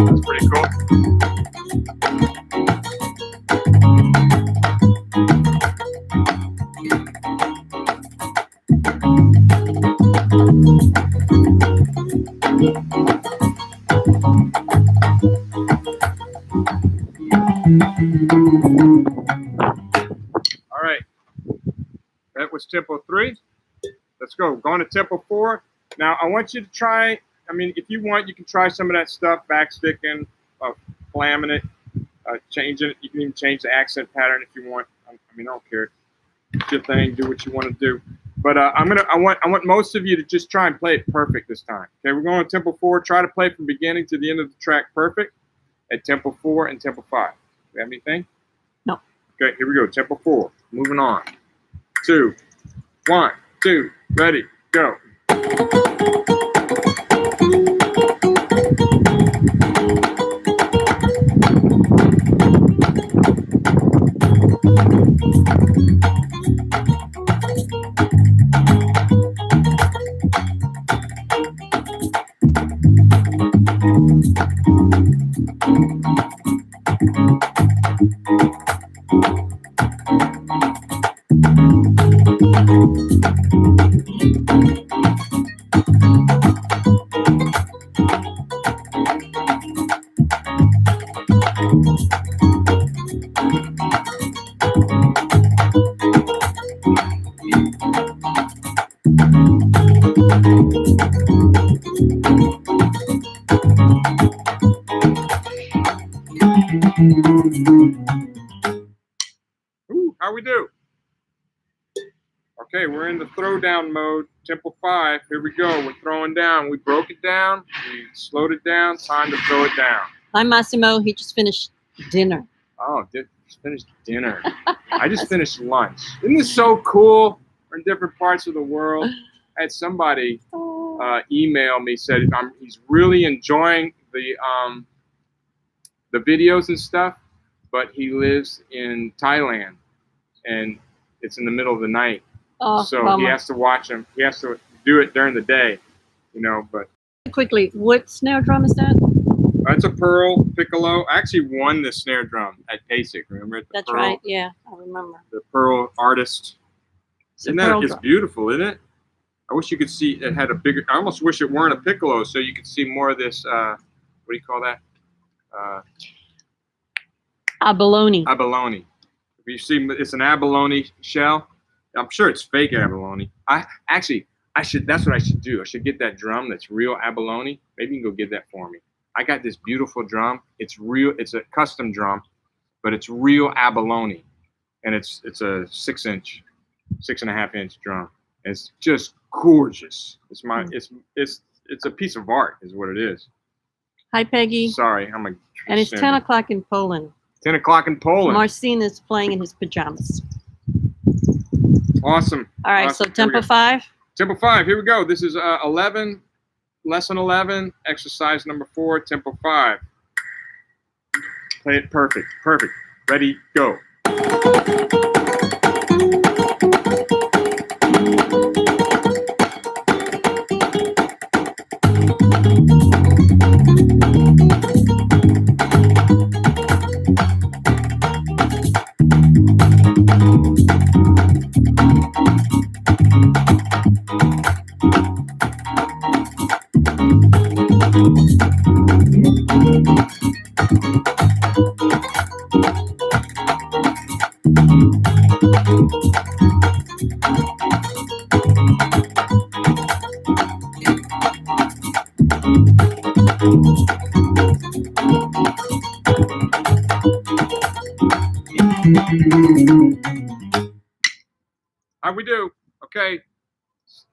That's pretty cool. All right, that was tempo 3. Let's go. Going to tempo 4. Now I want you to try. I mean, if you want, you can try some of that stuff, backsticking, flamming it, changing it. You can even change the accent pattern if you want. I mean, I don't care. It's your thing. Do what you want to do. But I want most of you to just try and play it perfect this time. Okay, we're going to tempo 4. Try to play from beginning to the end of the track perfect at tempo 4 and tempo 5. Do you have anything? No. Okay, here we go. Tempo 4. Moving on. 2, 1, 2, ready, go. Ooh, how we do? Okay, we're in the throwdown mode, tempo 5. Here we go. We're throwing down. We broke it down. We slowed it down. Time to throw it down. Hi, Massimo. He just finished dinner. Oh, just finished dinner. I just finished lunch. Isn't this so cool? We're in different parts of the world. I had somebody email me, said he's really enjoying the videos and stuff, but he lives in Thailand, and it's in the middle of the night. Oh, so bummer. he has to watch them. He has to do it during the day, you know. But Quickly, what snare drum is that? it's a Pearl Piccolo. I actually won this snare drum at PASIC. Remember it? That's right. Yeah, I remember. The Pearl Artist. Isn't that? It's beautiful, isn't it? I wish you could see. It had a bigger. I almost wish it weren't a piccolo, so you could see more of this. What do you call that? Abalone. Abalone. If you see, it's an abalone shell. I'm sure it's fake abalone. I should. That's what I should do. I should get that drum that's real abalone. Maybe you can go get that for me. I got this beautiful drum. It's real. It's a custom drum, but it's real abalone, and it's a 6-inch, 6.5-inch drum. And it's just gorgeous. It's it's a piece of art, is what it is. Hi, Peggy. Sorry, I'm a. And it's 10 o'clock in Poland. 10 o'clock in Poland. Marcin is playing in his pajamas. Awesome. All right, awesome. so tempo 5. Tempo 5. Here we go. This is 11, lesson 11, exercise number 4, tempo 5. Play it perfect. Perfect. Ready, go. How'd we do? Okay.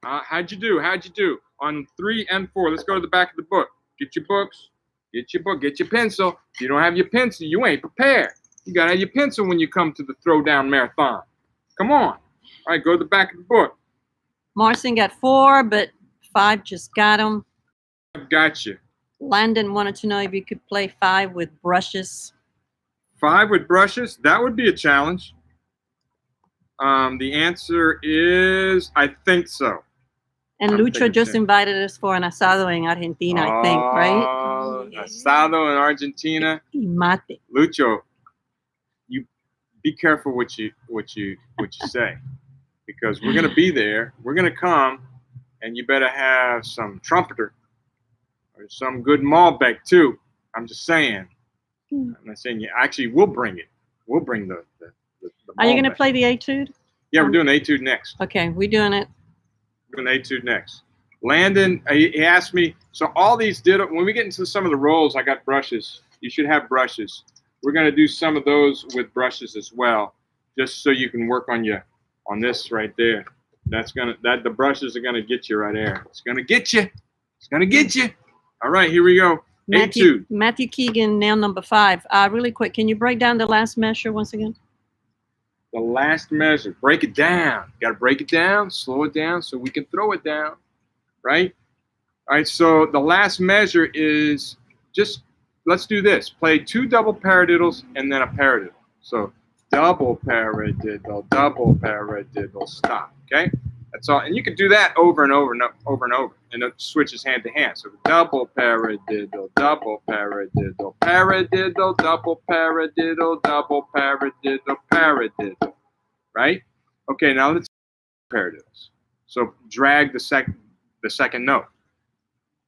How'd you do? How'd you do? On 3 and 4. Let's go to the back of the book. Get your books. Get your book. Get your pencil. If you don't have your pencil, you ain't prepared. You gotta have your pencil when you come to the Throwdown Marathon. Come on. All right, go to the back of the book. Marcin got 4, but 5 just got him. I've got you. Landon wanted to know if you could play 5 with brushes. 5 with brushes? That would be a challenge. The answer is, I think so. And I'm Lucho thinking just so. invited us for an asado in Argentina, I think, right? Asado in Argentina. Y mate. Lucho, you be careful what you say, because we're gonna be there. We're gonna come, and you better have some trumpeter or some good Malbec too. I'm just saying. I'm not saying you. Actually, we'll bring it. We'll bring the Are you going to Malbec. play the etude? Yeah, we're doing the etude next. Okay, we're doing it. We're doing the etude next. Landon, he asked me, so all these ditto, when we get into some of the rolls, I got brushes. You should have brushes. We're going to do some of those with brushes as well, just so you can work on this right there. The brushes are going to get you right there. It's going to get you. It's going to get you. All right, here we go. Etude. Matthew Keegan, nail number 5. Really quick, can you break down the last measure once again? The last measure. Break it down. Got to break it down, slow it down so we can throw it down, right? All right, so the last measure is just, let's do this. Play 2 double paradiddles and then a paradiddle. So double paradiddle, stop, okay? That's all. And you can do that over and over and over and over. And it switches hand to hand. So double paradiddle, double paradiddle, paradiddle, double paradiddle, double paradiddle, paradiddle. Right? Okay, now let's do paradiddles. So drag the second note.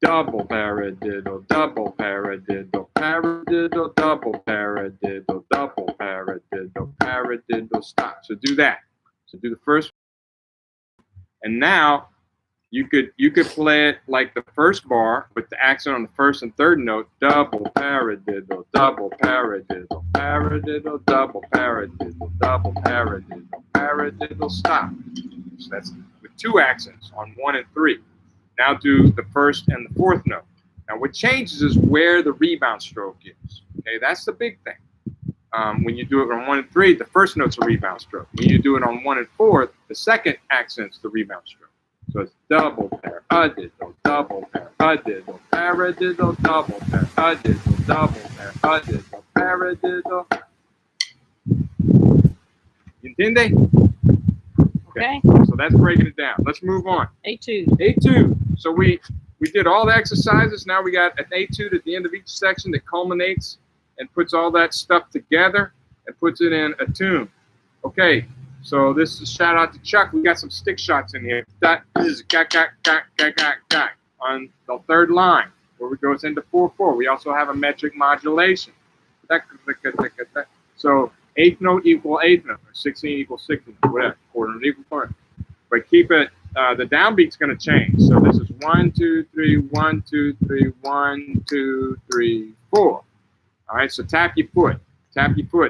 Double paradiddle, double paradiddle, paradiddle, double paradiddle, double paradiddle, paradiddle, stop. So do that. So do the first. And now you could play it like the first bar with the accent on the first and third note. Double paradiddle, double paradiddle, paradiddle, double paradiddle, double paradiddle, paradiddle, stop. So that's with 2 accents on 1 and 3. Now do the first and the fourth note. Now what changes is where the rebound stroke is. Okay, that's the big thing. When you do it on 1 and 3, the first note's a rebound stroke. When you do it on 1 and 4, the second accent's the rebound stroke. So it's double paradiddle, double paradiddle, paradiddle, double paradiddle, double paradiddle, paradiddle. ¿Entiende? Okay. So that's breaking it down. Let's move on. Etude. Etude. So we did all the exercises. Now we got an etude at the end of each section that culminates and puts all that stuff together and puts it in a tune. Okay, so this is a shout out to Chuck. We got some stick shots in here. That is got on the third line where it goes into 4/4. We also have a metric modulation. So 8th note equal 8th note, or 16 equals 16, whatever, quarter note equal quarter. But keep it. The downbeat's going to change. So this is 1 2 3 1 2 3 1 2 3 4. All right, so tap your foot,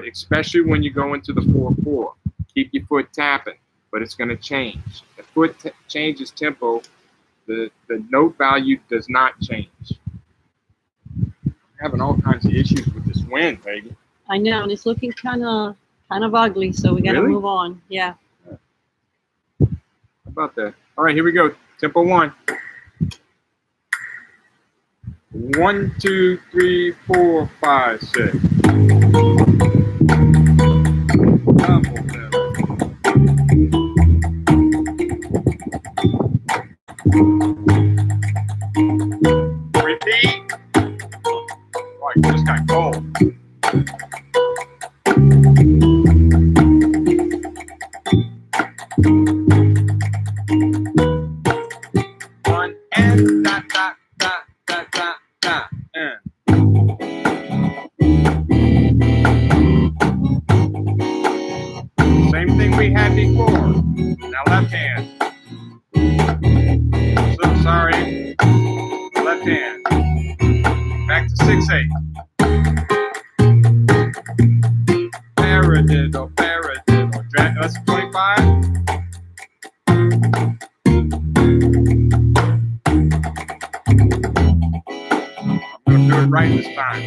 especially when you go into the 4/4. Keep your foot tapping, but it's going to change. The foot changes tempo. The note value does not change. I'm having all kinds of issues with this wind, baby. I know, and it's looking kind of ugly, so we got to move on. Yeah. How about that? All right, here we go. Tempo 1. 1 2 3 4 5 6. Repeat. Oh, you just got cold. One and da da da da da da and. Same thing we had before. Now left hand. So sorry. Left hand. Back to 6/8. Paradiddle, paradiddle. Drag. That's 25. I'm gonna do it right this time.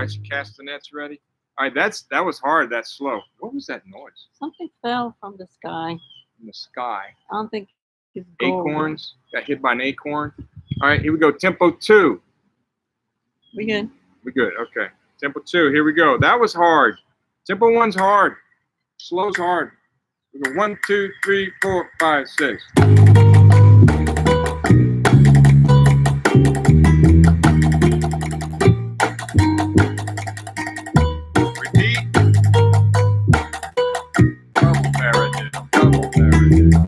got your castanets ready? All right, that was hard. That's slow. What was that noise? Something fell from the sky. In the sky. I don't think it's gold. Acorns. Got hit by an acorn. All right, here we go. Tempo 2. We good? We good. Okay. Tempo 2. Here we go. That was hard. Tempo 1's hard. Slow's hard. We go 1, 2, 3, 4, 5, 6. Repeat. Double paradiddle. Double paradiddle.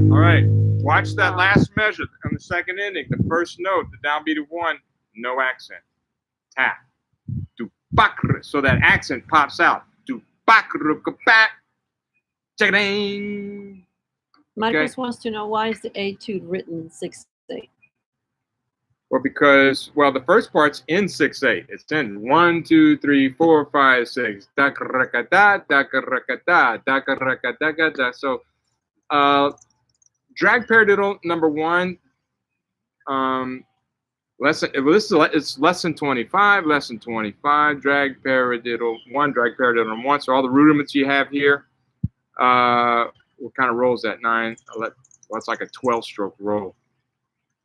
All right, watch that last measure on the second ending. The first note, the downbeat of 1, no accent. Tap. Do bakr, so that accent pops out. Do bakr, check-a-ding. Marcus wants to know why is the etude written 6/8? Well, because, well, the first part's in 6/8. It's in 1, 2, 3, 4, 5, 6. Da-ka-ra-ka-da, da-ka-ra-ka-da, da-ka-ra-ka-da-ka-da. So, drag paradiddle number 1. It's lesson 25. Lesson 25. Drag paradiddle 1. Drag paradiddle number 1. So all the rudiments you have here. What kind of roll is that? 9. Well, that's like a 12-stroke roll.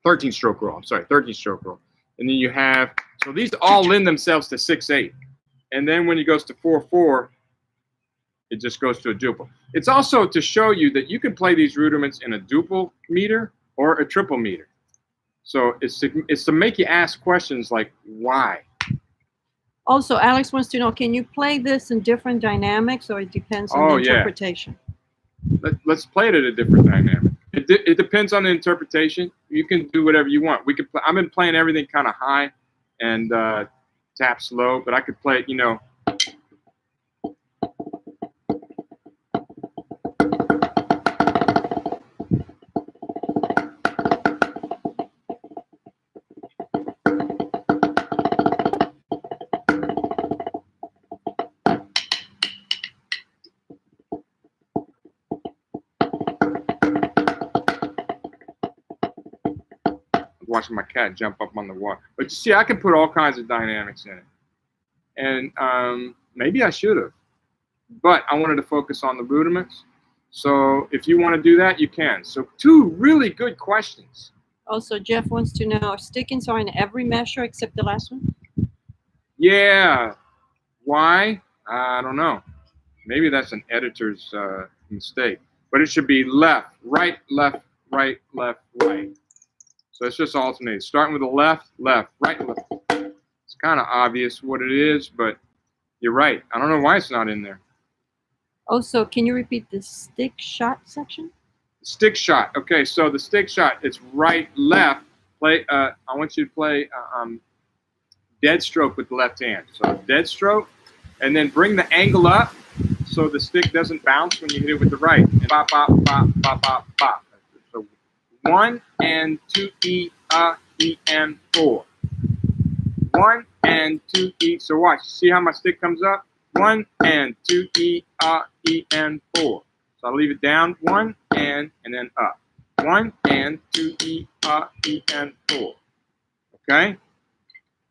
13-stroke roll. I'm sorry, 13-stroke roll. And then you have, so these all lend themselves to 6/8. And then when it goes to 4/4, it just goes to a duple. It's also to show you that you can play these rudiments in a duple meter or a triple meter. So it's to make you ask questions like, why? Also, Alex wants to know, can you play this in different dynamics, or it depends on the interpretation? Let's play it at a different dynamic. It depends on the interpretation. You can do whatever you want. We could. I've been playing everything kind of high and tap slow, but I could play it, you know. Watching my cat jump up on the wall. But you see, I can put all kinds of dynamics in it. And maybe I should have. But I wanted to focus on the rudiments. So if you want to do that, you can. So 2 really good questions. Also, Jeff wants to know, are stickings are in every measure except the last one? Yeah. Why? I don't know. Maybe that's an editor's mistake. But it should be left, right, left, right, left, right. So it's just alternating. Starting with the left, left, right, left. It's kind of obvious what it is, but you're right. I don't know why it's not in there. Also, can you repeat the stick shot section? Stick shot. Okay, so the stick shot, it's right, left. Play. I want you to play dead stroke with the left hand. So dead stroke, and then bring the angle up so the stick doesn't bounce when you hit it with the right. And bop, bop, bop, bop, bop, bop. So 1 and 2 E, E, and 4. 1 and 2 E. So watch. See how my stick comes up? 1 and 2 E, E, and 4. So I'll leave it down. 1 and then up. 1 and 2 E, E, and 4. Okay.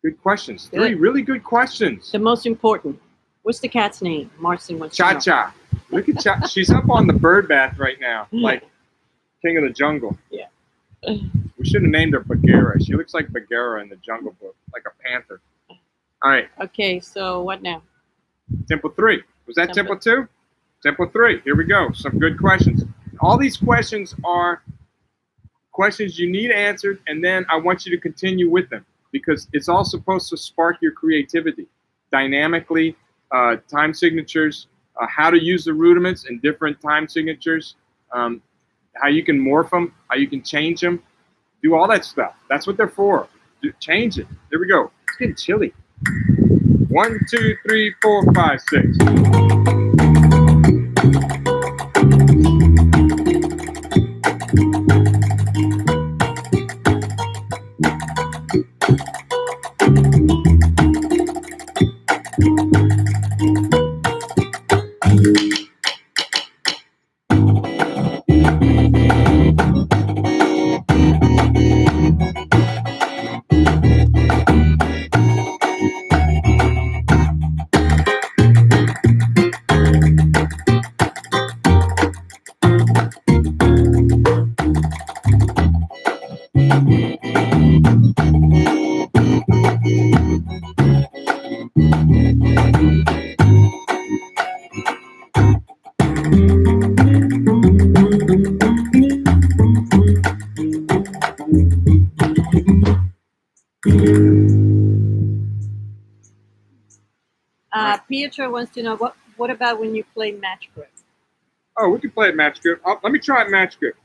Good questions. 3 really good questions. The most important. What's the cat's name? Marcy wants to know. Cha-Cha. Look at Cha. She's up on the bird bath right now, like King of the Jungle. Yeah. We should have named her Bagheera. She looks like Bagheera in the Jungle Book, like a panther. All right. Okay, so what now? Tempo 3. Was that Tempo 2? Tempo 3. Here we go. Some good questions. All these questions are questions you need answered, and then I want you to continue with them because it's all supposed to spark your creativity dynamically, time signatures, how to use the rudiments in different time signatures, how you can morph them, how you can change them, do all that stuff. That's what they're for. Change it. There we go. It's getting chilly. 1, 2, 3, 4, 5, 6. Pietro wants to know what about when you play match grip? Oh, we can play at match grip. Let me try match grip.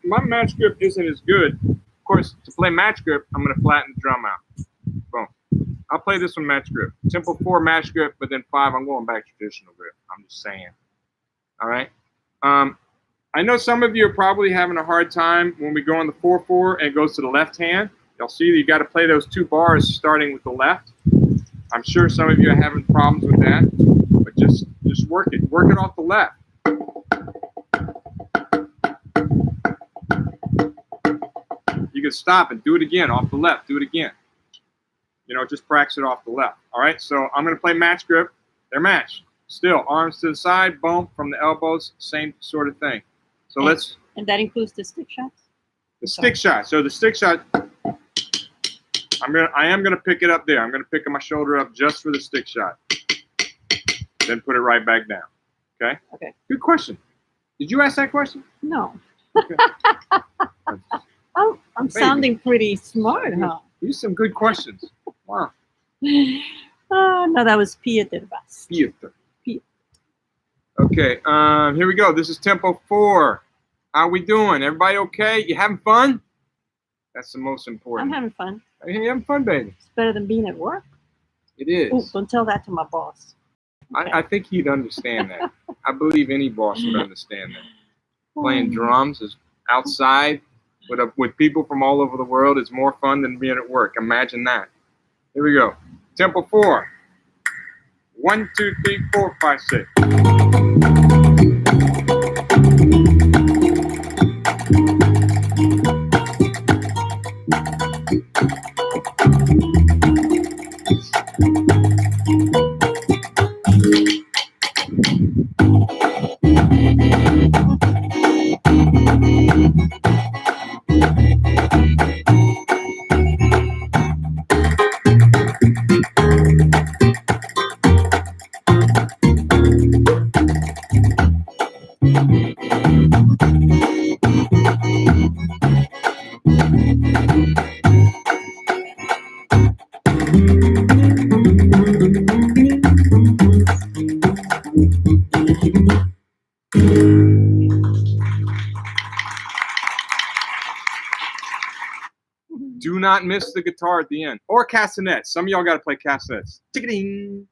My match grip isn't as good. Of course, to play match grip, I'm going to flatten the drum out. Boom. I'll play this one match grip. Tempo 4 match grip, but then 5, I'm going back to traditional grip. I'm just saying. All right. I know some of you are probably having a hard time when we go on the 4/4 and it goes to the left hand. You'll see that you got to play those 2 bars starting with the left. I'm sure some of you are having problems with that, but just work it. Work it off the left. You can stop and do it again off the left. Do it again. You know, just practice it off the left. All right, so I'm going to play match grip. They're matched. Still, arms to the side, boom, from the elbows, same sort of thing. So let's... And that includes the stick shots? The stick shot. So the stick shot... I am gonna pick it up there. I'm gonna pick my shoulder up just for the stick shot. Then put it right back down. Okay? Okay. Good question. Did you ask that question? No. Okay. I'm sounding pretty smart, huh? These are some good questions. Wow. No, that was Pietro. Pietro. Okay, here we go. This is tempo 4. How we doing? Everybody okay? You having fun? That's the most important. I'm having fun. Are you having fun, baby? It's better than being at work. It is. Ooh, don't tell that to my boss. Okay. I think he'd understand that. I believe any boss would understand that. Playing drums is outside with people from all over the world is more fun than being at work. Imagine that. Here we go. Tempo 4. 1, 2, 3, 4, 5, 6. Do not miss the guitar at the end. Or castanets. Some of y'all got to play castanets. Tick-a-ding.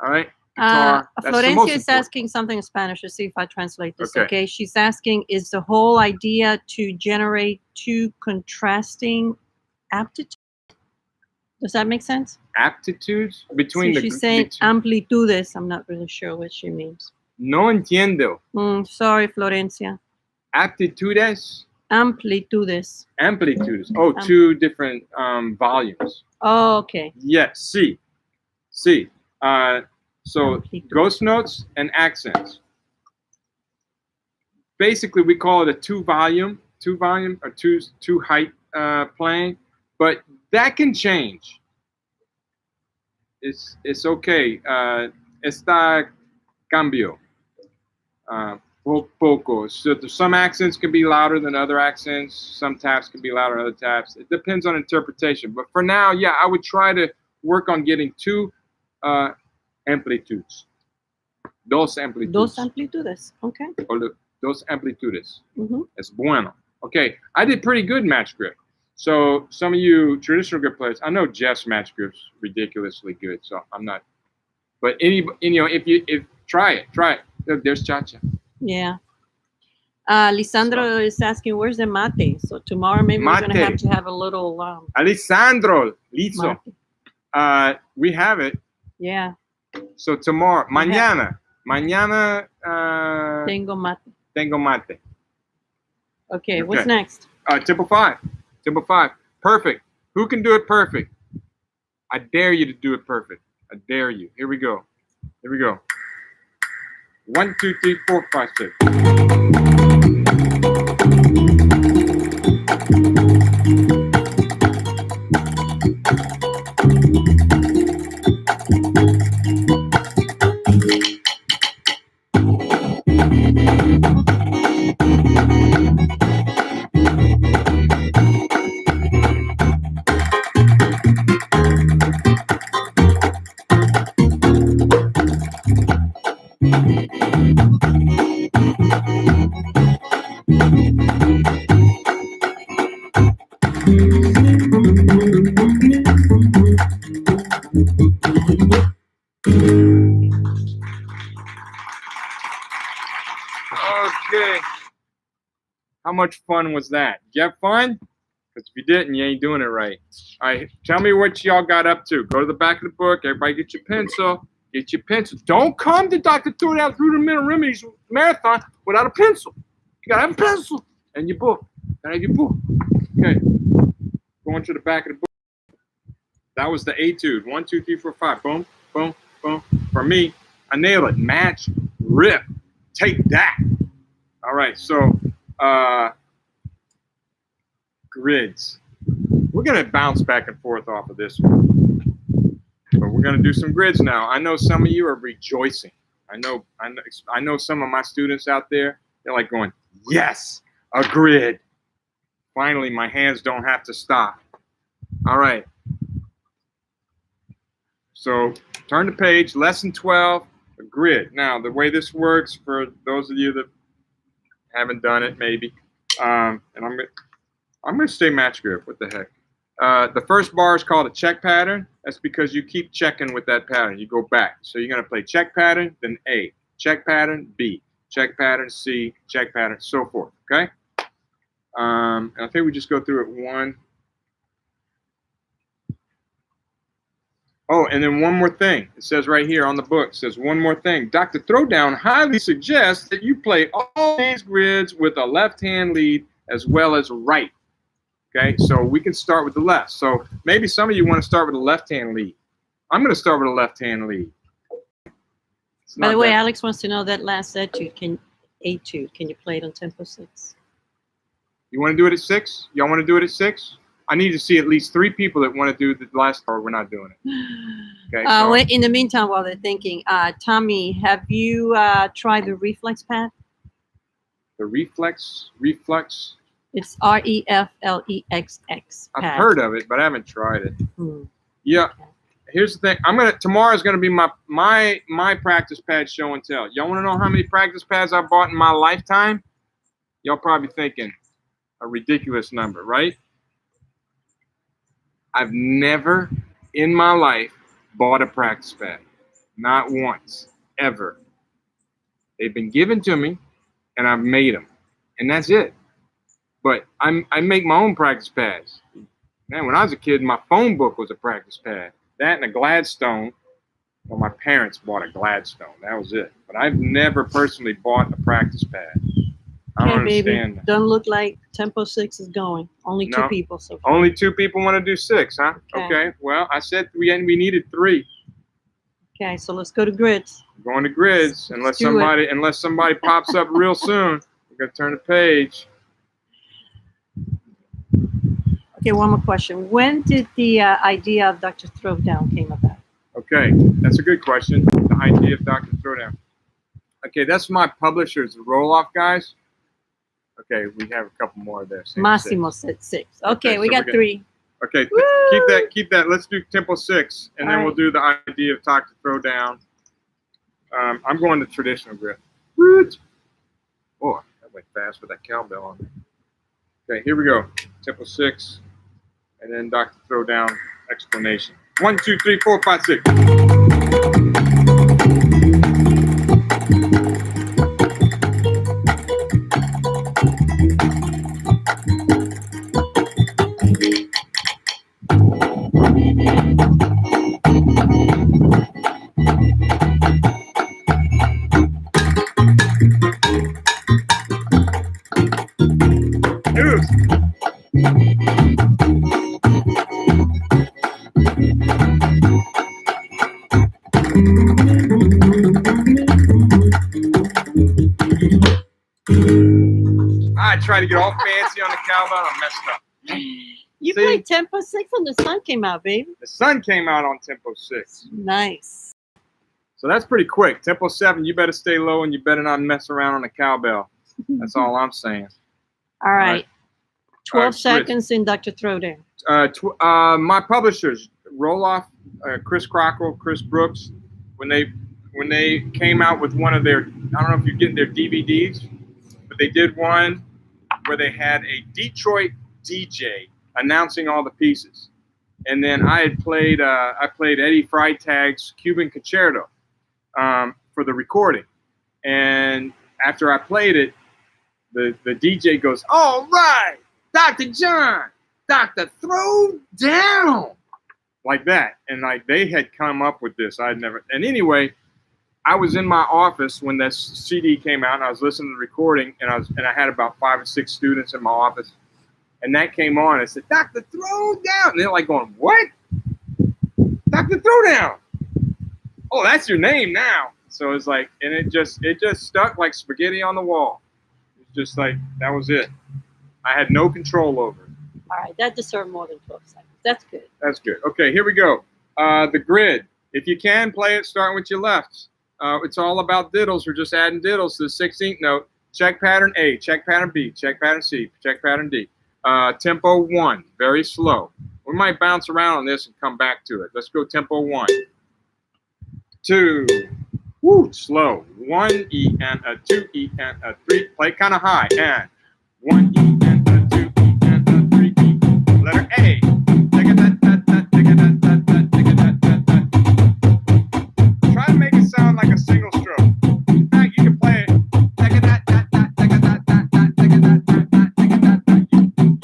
All right. Guitar. Florencia is asking something in Spanish. Let's see if I translate this. Okay. She's asking, is the whole idea to generate 2 contrasting aptitudes? Does that make sense? Aptitudes? Between she's saying amplitudes. I'm not really sure what she means. No entiendo. Sorry, Florencia. Aptitudes? Amplitudes. Amplitudes. Oh, 2 different volumes. Oh, okay. Yes. C. So Amplitude. Ghost notes and accents. Basically, we call it a 2 volume or two height playing, but that can change. It's okay. Está cambio. Poco. So some accents can be louder than other accents. Some taps can be louder than other taps. It depends on interpretation. But for now, yeah, I would try to work on getting two amplitudes. Dos amplitudes. Dos amplitudes. Okay. Dos amplitudes. Mm-hmm. Es bueno. Okay, I did pretty good match grip. So some of you traditional grip players, I know Jeff's match grip's ridiculously good. So I'm not. But if try it. There's Chacha. Yeah. Lisandro is asking, where's the mate? So tomorrow maybe we're going to have a little... Alessandro, listo. We have it. Yeah. So tomorrow, mañana. Tengo mate. Tengo mate. Okay, what's next? Tempo 5. Tempo 5. Perfect. Who can do it perfect? I dare you to do it perfect. I dare you. Here we go. 1, 2, 3, 4, 5, 6. Okay. How much fun was that? Did you have fun? Because if you didn't, you ain't doing it right. All right, tell me what y'all got up to. Go to the back of the book. Everybody get your pencil. Get your pencil. Don't come to Dr. Throwdown's Rudimental Remedies Marathon without a pencil. You got to have a pencil and your book. Gotta have your book. Okay. Going to the back of the book. That was the etude. 1, 2, 3, 4, 5. Boom, boom, boom. For me, I nailed it. Match, rip. Take that. All right, so grids. We're going to bounce back and forth off of this one. But we're going to do some grids now. I know some of you are rejoicing. I know some of my students out there, they're like going, yes, a grid. Finally, my hands don't have to stop. All right. So turn the page, lesson 12, a grid. Now, the way this works for those of you that haven't done it, maybe, and I'm going to say match grip. What the heck? The first bar is called a check pattern. That's because you keep checking with that pattern. You go back. So you're going to play check pattern, then A, check pattern, B, check pattern, C, check pattern, so forth. Okay? And I think we just go through it one. Oh, and then one more thing. It says right here on the book, it says one more thing. Dr. Throwdown highly suggests that you play all these grids with a left-hand lead as well as right. Okay, so we can start with the left. So maybe some of you want to start with a left-hand lead. I'm going to start with a left-hand lead. By the way, Alex wants to know that last etude. Can you play it on tempo 6? You want to do it at 6? Y'all want to do it at 6? I need to see at least 3 people that want to do the last part. We're not doing it. Okay. So, in the meantime, while they're thinking, Tommy, have you tried the reflex pad? The reflex. It's REFLEXX. I've heard of it, but I haven't tried it. Yeah. Okay. Here's the thing. Tomorrow's gonna be my practice pad show and tell. Y'all want to know how many practice pads I bought in my lifetime? Y'all probably thinking a ridiculous number, right? I've never in my life bought a practice pad. Not once, ever. They've been given to me, and I've made them, and that's it. But I make my own practice pads. Man, when I was a kid, my phone book was a practice pad. That and a Gladstone. Well, my parents bought a Gladstone. That was it. But I've never personally bought a practice pad. I don't understand that. Doesn't look like tempo 6 is going. Only 2 people so far. Only 2 people want to do 6, huh? Okay. Well, I said we needed 3. Okay, so let's go to grids. We're going to grids. Unless somebody pops up real soon, we're gonna turn the page. Okay, one more question. When did the idea of Dr. Throwdown came about? Okay, that's a good question. The idea of Dr. Throwdown. Okay, that's my publisher's roll-off, guys. Okay, we have a couple more there. Massimo said 6. Okay, we so got 3. Okay, Woo! keep that. Let's do tempo 6, and then we'll do the idea of talk to throw down. I'm going to traditional grip. Boy, that went fast with that cowbell on me. Okay, here we go. Tempo 6, and then Dr. Throwdown explanation. 1, 2, 3, 4, 5, 6. I tried to get all fancy on the cowbell and I messed up. You played tempo 6 when the sun came out, baby. The sun came out on tempo 6. Nice. So that's pretty quick. Tempo 7, you better stay low and you better not mess around on the cowbell. That's all I'm saying. All right. 12 seconds in Dr. Throwdown. My publishers, Roll-Off, Chris Crockle, Chris Brooks, when they came out with one of their, I don't know if you're getting their DVDs, but they did one where they had a Detroit DJ announcing all the pieces. And then I played Eddie Freitag's Cuban Concerto for the recording. And after I played it, the DJ goes, "All right, Dr. John, Dr. Throwdown," like that. And like they had come up with this. I'd never. And anyway, I was in my office when this CD came out, and I was listening to the recording, and I had about 5 or 6 students in my office, and that came on. I said, "Dr. Throwdown," and they're like going, "What? Dr. Throwdown? Oh, that's your name now." So it's like, and it just stuck like spaghetti on the wall. It's just like that was it. I had no control over it. All right, that deserved more than 12 seconds. That's good. That's good. Okay, here we go. The grid. If you can play it, starting with your left. It's all about diddles. We're just adding diddles to the 16th note. Check pattern A, check pattern B, check pattern C, check pattern D. Tempo 1, very slow. We might bounce around on this and come back to it. Let's go tempo 1. 2, woo, slow. 1 E and a 2 E and a 3. Play kind of high. And 1 E and a 2 E and a 3 E. Letter A. Try to make it sound like a single stroke. In fact, you can play it.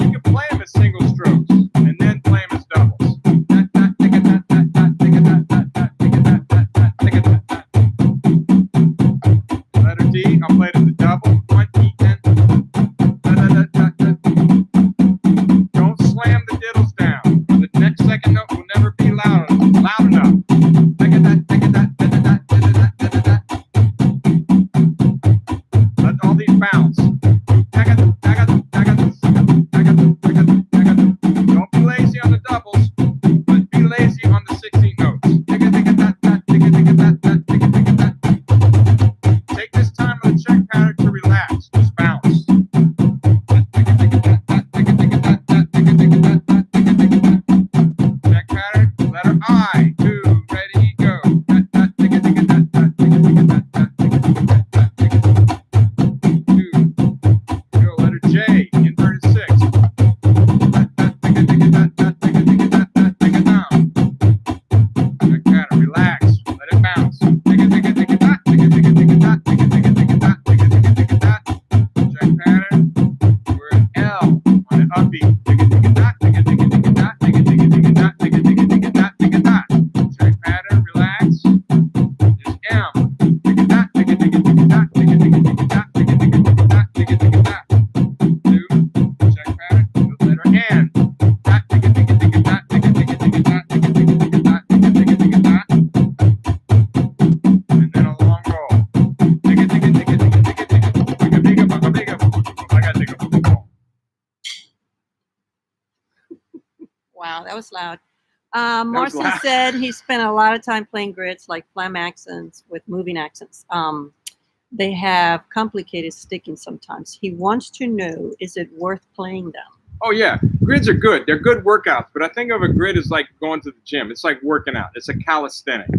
You can play them as single strokes and then play them as doubles. Letter D, I'll play it as a double. 1 E and don't slam the diddles down. The next second note will never be loud enough. Let all these bounce. Don't be lazy on the doubles, but be lazy on the 16 notes. Take this time on the check pattern to relax. Just bounce. Check pattern, letter I, 2, ready, go. Go, letter J, inverted 6. Check pattern, relax, let it bounce. Check pattern, we're at L on an upbeat. Check pattern, relax, is M. Check pattern, the letter N. And then a long roll. Wow, that was loud. was Marcin loud. said he spent a lot of time playing grids like phlegm accents with moving accents. they have complicated sticking sometimes. He wants to know, is it worth playing them? Oh yeah, grids are good. They're good workouts, but I think of a grid as like going to the gym. It's like working out. It's a calisthenic.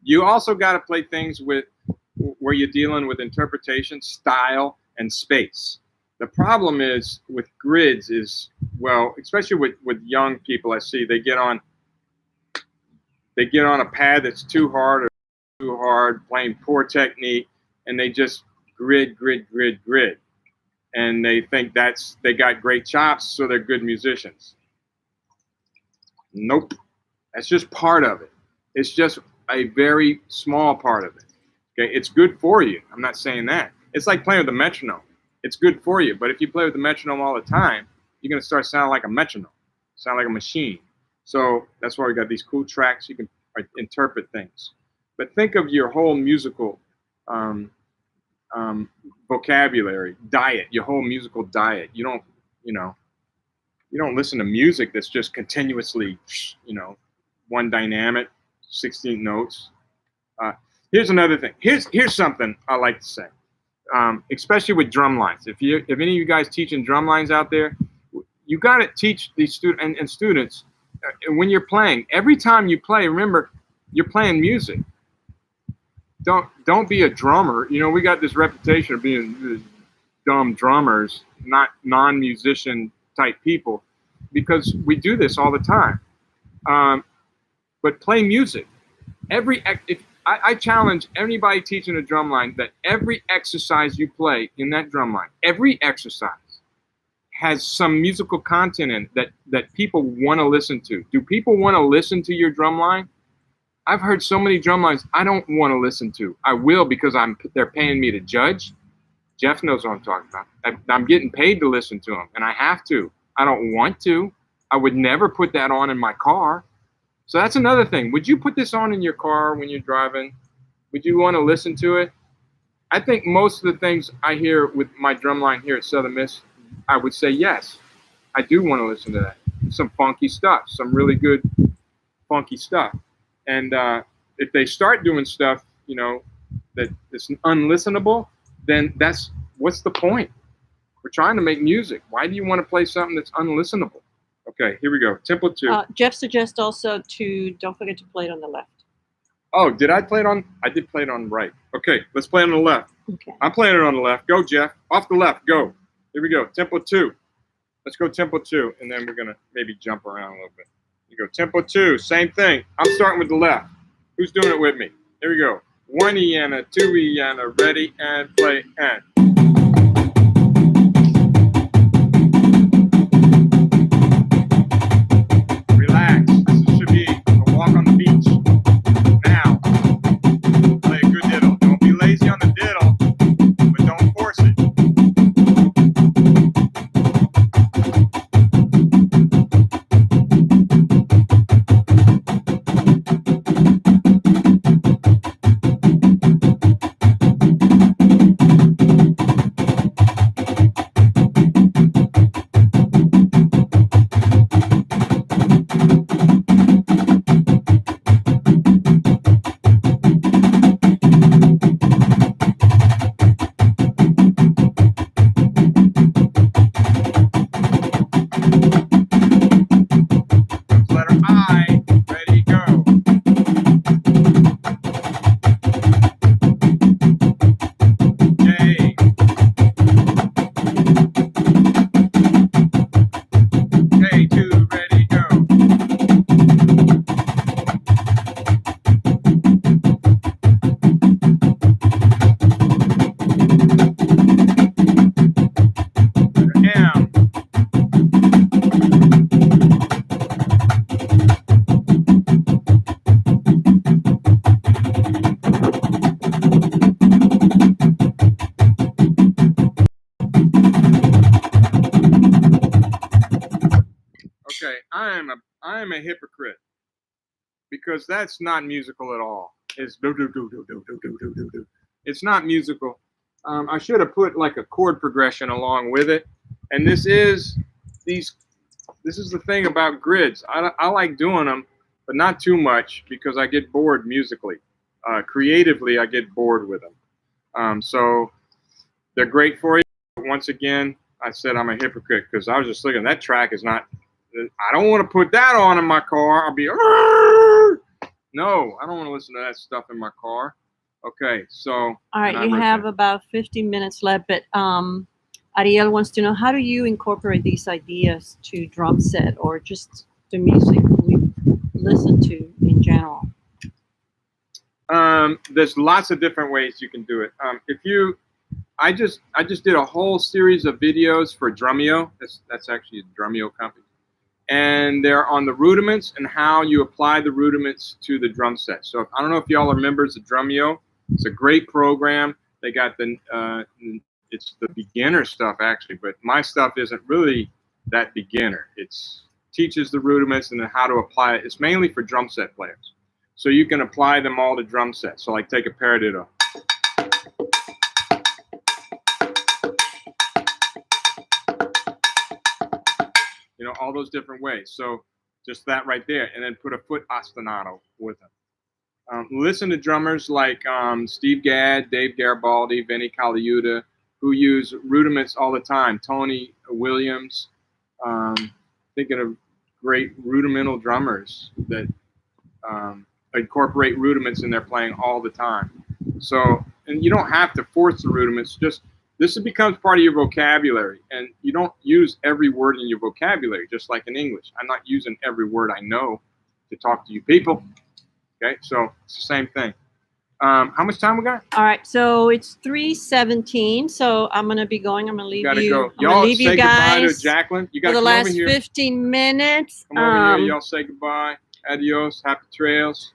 You also got to play things with where you're dealing with interpretation, style, and space. The problem is with grids is, well, especially with young people, I see they get on a pad that's too hard or too hard, playing poor technique, and they just grid, and they think they got great chops, so they're good musicians. Nope, that's just part of it. It's just a very small part of it. Okay, it's good for you. I'm not saying that. It's like playing with a metronome. It's good for you, but if you play with the metronome all the time, you're gonna start sounding like a metronome, sound like a machine. So that's why we got these cool tracks. You can interpret things, but think of your whole musical vocabulary, diet, your whole musical diet. You don't listen to music that's just continuously, one dynamic, 16 notes. Here's another thing. Here's something I like to say, especially with drum lines. If any of you guys teaching drum lines out there, you got to teach these students when you're playing. Every time you play, remember you're playing music. Don't be a drummer. We got this reputation of being dumb drummers, not non-musician type people, because we do this all the time. But play music. I challenge anybody teaching a drum line that every exercise you play in that drum line, every exercise has some musical content in it that people want to listen to. Do people want to listen to your drum line? I've heard so many drum lines I don't want to listen to. I will because they're paying me to judge. Jeff knows what I'm talking about. I'm getting paid to listen to them, and I have to. I don't want to. I would never put that on in my car. So that's another thing. Would you put this on in your car when you're driving? Would you want to listen to it? I think most of the things I hear with my drum line here at Southern Miss, I would say yes. I do want to listen to that. Some funky stuff, some really good funky stuff. And if they start doing stuff, that is unlistenable, then what's the point? We're trying to make music. Why do you want to play something that's unlistenable? Okay, here we go. Tempo 2. Jeff suggests also don't forget to play it on the left. Oh, did I play it on? I did play it on the right. Okay, let's play it on the left. Okay. I'm playing it on the left. Go, Jeff. Off the left. Go. Here we go. Tempo 2. Let's go tempo 2, and then we're going to maybe jump around a little bit. You go tempo 2, same thing. I'm starting with the left. Who's doing it with me? Here we go. 1 E and a 2 E and a ready and play and. Relax. This should be a walk on the beach. Now, play a good diddle. Don't be lazy on the diddle, but don't force it. Letter I, ready, go. J. K2, ready, go. Letter M. Okay, I am a hypocrite because that's not musical at all. It's do do do do do do do do do do. It's not musical. I should have put like a chord progression along with it. And this is the thing about grids. I like doing them, but not too much because I get bored musically. Creatively, I get bored with them. So they're great for you. But once again, I said I'm a hypocrite because I was just looking. That track is not. I don't want to put that on in my car. I'll be. No, I don't want to listen to that stuff in my car. Okay, so. All right, you have about 15 minutes left, but Ariel wants to know, how do you incorporate these ideas to drum set or just the music we listen to in general? There's lots of different ways you can do it. I just did a whole series of videos for Drumeo. That's actually a Drumeo company. And they're on the rudiments and how you apply the rudiments to the drum set. So I don't know if y'all are members of Drumeo. It's a great program. They got it's the beginner stuff actually, but my stuff isn't really that beginner. It's teaches the rudiments and then how to apply it. It's mainly for drum set players. So you can apply them all to drum sets. So like take a paradiddle. You know, all those different ways. So just that right there, and then put a foot ostinato with them. Listen to drummers like Steve Gadd, Dave Garibaldi, Vinny Colaiuta, who use rudiments all the time. Tony Williams, thinking of great rudimental drummers that incorporate rudiments in their playing all the time. So, and you don't have to force the rudiments. Just this becomes part of your vocabulary, and you don't use every word in your vocabulary, just like in English. I'm not using every word I know to talk to you people. Okay, so it's the same thing. How much time we got? All right, so it's 3:17. So I'm gonna be going. I'm gonna leave you. Go. I'm gonna leave you guys to Jacqueline. You got for the to last over here. 15 minutes. Come over here. Y'all say goodbye. Adios. Happy trails.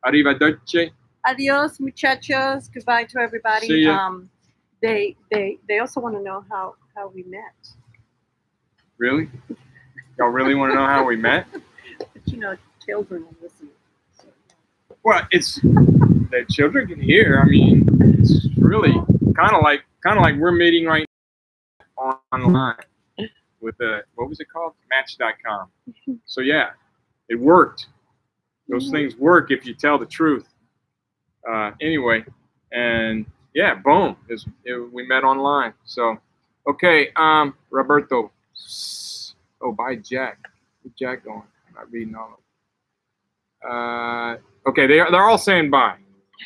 Arrivederci. Adios, muchachos. Goodbye to everybody. See ya. They also want to know how we met. Really? Y'all really want to know how we met? But you know, children are listening. So. Well, it's the children can hear. I mean, it's really kind of like we're meeting right now online with what was it called? Match.com. So yeah, it worked. Those things work if you tell the truth. Anyway, and yeah, boom. We met online. So, okay, Roberto. Oh, bye, Jack. Where's Jack going? I'm not reading all of them. Okay, they're all saying bye.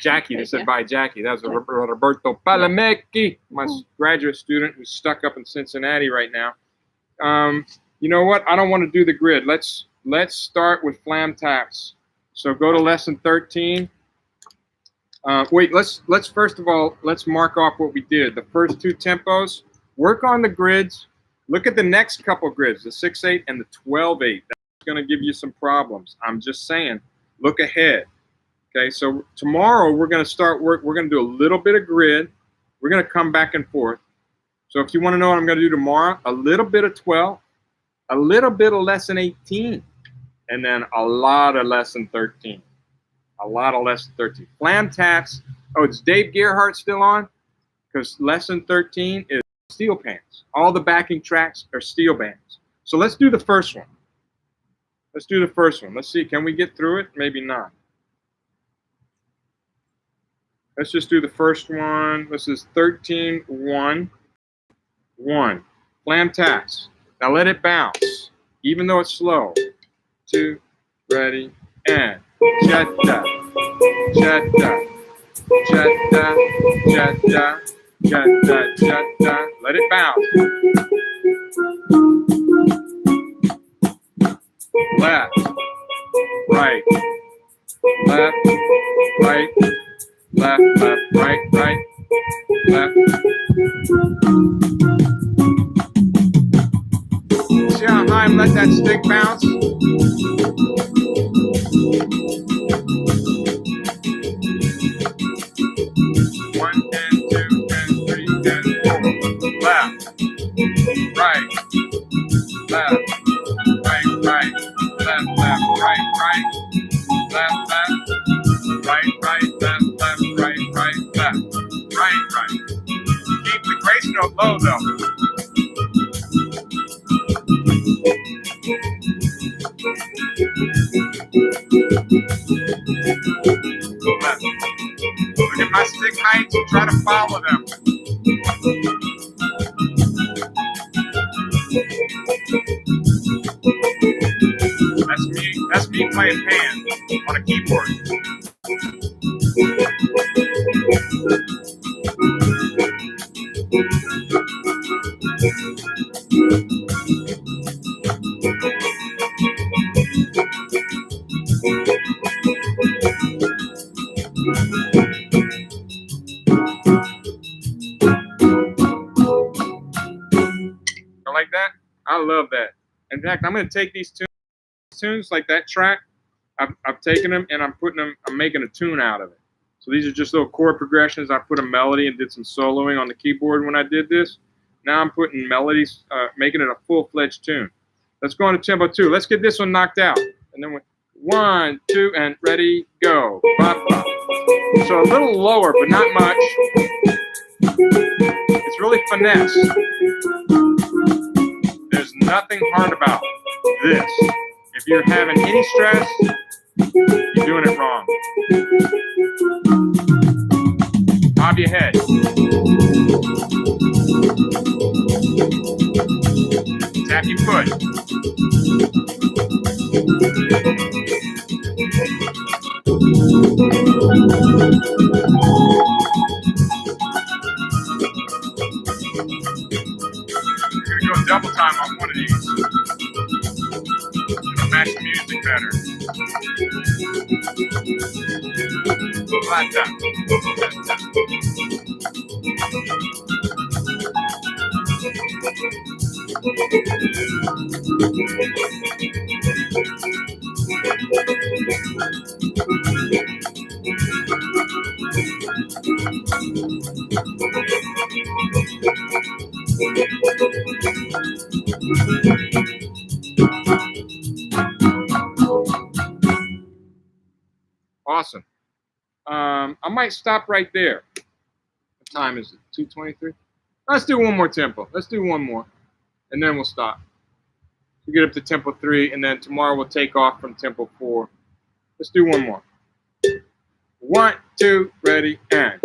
Jackie, they said bye, Jackie. That was Roberto Palamecki, my graduate student who's stuck up in Cincinnati right now. You know what? I don't want to do the grid. Let's start with flam taps. So go to lesson 13. Wait, let's first of all, let's mark off what we did. The first two tempos, work on the grids. Look at the next couple grids, the 6/8 and the 12/8. That's going to give you some problems. I'm just saying, look ahead. Okay, so tomorrow we're going to start work. We're going to do a little bit of grid. We're going to come back and forth. So if you want to know what I'm going to do tomorrow, a little bit of 12, a little bit of lesson 18, and then a lot of lesson 13. A lot of lesson 13. Flam taps. Oh, is Dave Gerhardt still on? Because lesson 13 is steel pans. All the backing tracks are steel bands. So let's do the first one. Let's do the first one. Let's see. Can we get through it? Maybe not. Let's just do the first one. This is 13-1. 1. Flam taps. Now let it bounce. Even though it's slow. 2. Ready. And. Jetta. Jetta. Jetta. Jetta. Jetta. Jetta. Let it bounce. Left. Right. Left. Right. Left, left, right, right, left. See how high and let that stick bounce? 1 and 2 and 3 and 4. Left, right, left, right, right, left, left, right, right, left, left, right, right, left, left, right, right, left, right, right. Keep the grace note low though. Left. Look at my stick heights and try to follow them. That's me playing pan on a keyboard. I like that. I love that. In fact, I'm going to take these tunes like that track. I've taken them and I'm making a tune out of it. So these are just little chord progressions. I put a melody and did some soloing on the keyboard when I did this. Now I'm putting melodies, making it a full-fledged tune. Let's go on to tempo 2. Let's get this one knocked out. And then 1, 2, and ready, go. Bop, bop. So a little lower, but not much. It's really finesse. There's nothing hard about this. If you're having any stress, you're doing it wrong. Bob your head. Tap your foot. We're going to go double time on one of these. It'll match the music better. Flat tap. Awesome. I might stop right there. What time is it? 2:23? Let's do one more tempo. Let's do one more. And then we'll stop. We'll get up to tempo 3, and then tomorrow we'll take off from tempo 4. Let's do one more. 1, 2, ready, and.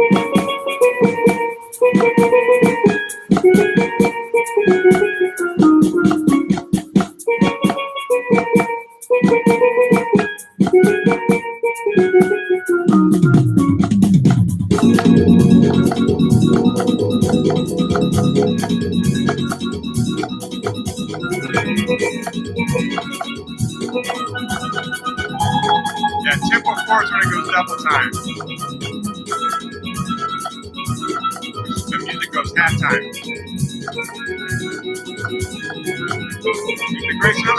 Yeah, tempo 4 is when it goes double time. The music goes half time. Keep the grace low.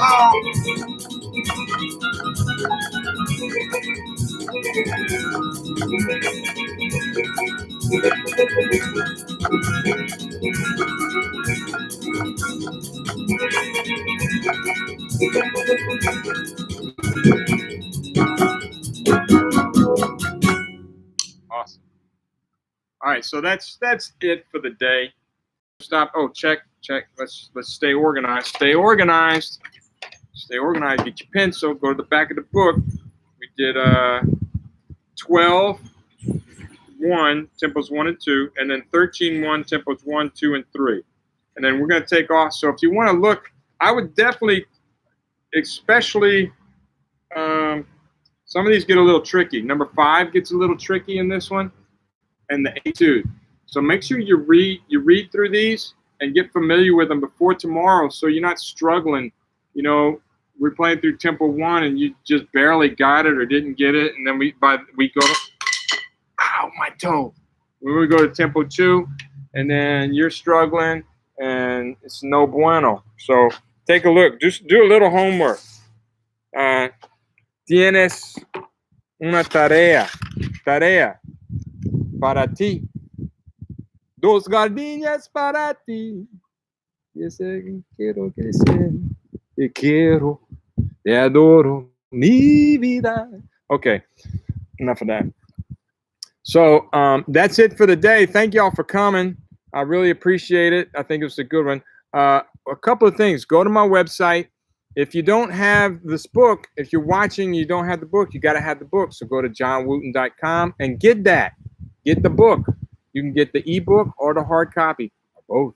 Awesome. All right, so that's it for the day. Stop. Oh, check. Let's stay organized. Stay organized. Stay organized. Get your pencil. Go to the back of the book. We did 12, 1, tempos 1 and 2, and then 13, 1, tempos 1, 2, and 3. And then we're going to take off. So if you want to look, I would definitely, especially, some of these get a little tricky. Number 5 gets a little tricky in this one, and the etude. So make sure you read through these and get familiar with them before tomorrow, so you're not struggling. You know, we're playing through tempo 1 and you just barely got it or didn't get it, and then we go to, ow, my toe. We go to tempo 2, and then you're struggling, and it's no bueno. So take a look. Just do a little homework. Tienes una tarea para ti. Dos gardenias para ti. Yo sé que quiero crecer. Te quiero. Te adoro. Mi vida. Okay. Enough of that. So that's it for the day. Thank y'all for coming. I really appreciate it. I think it was a good one. A couple of things. Go to my website. If you don't have this book, if you're watching, you don't have the book, you got to have the book. So go to johnwooten.com and get that. get the book. You can get the ebook or the hard copy, both.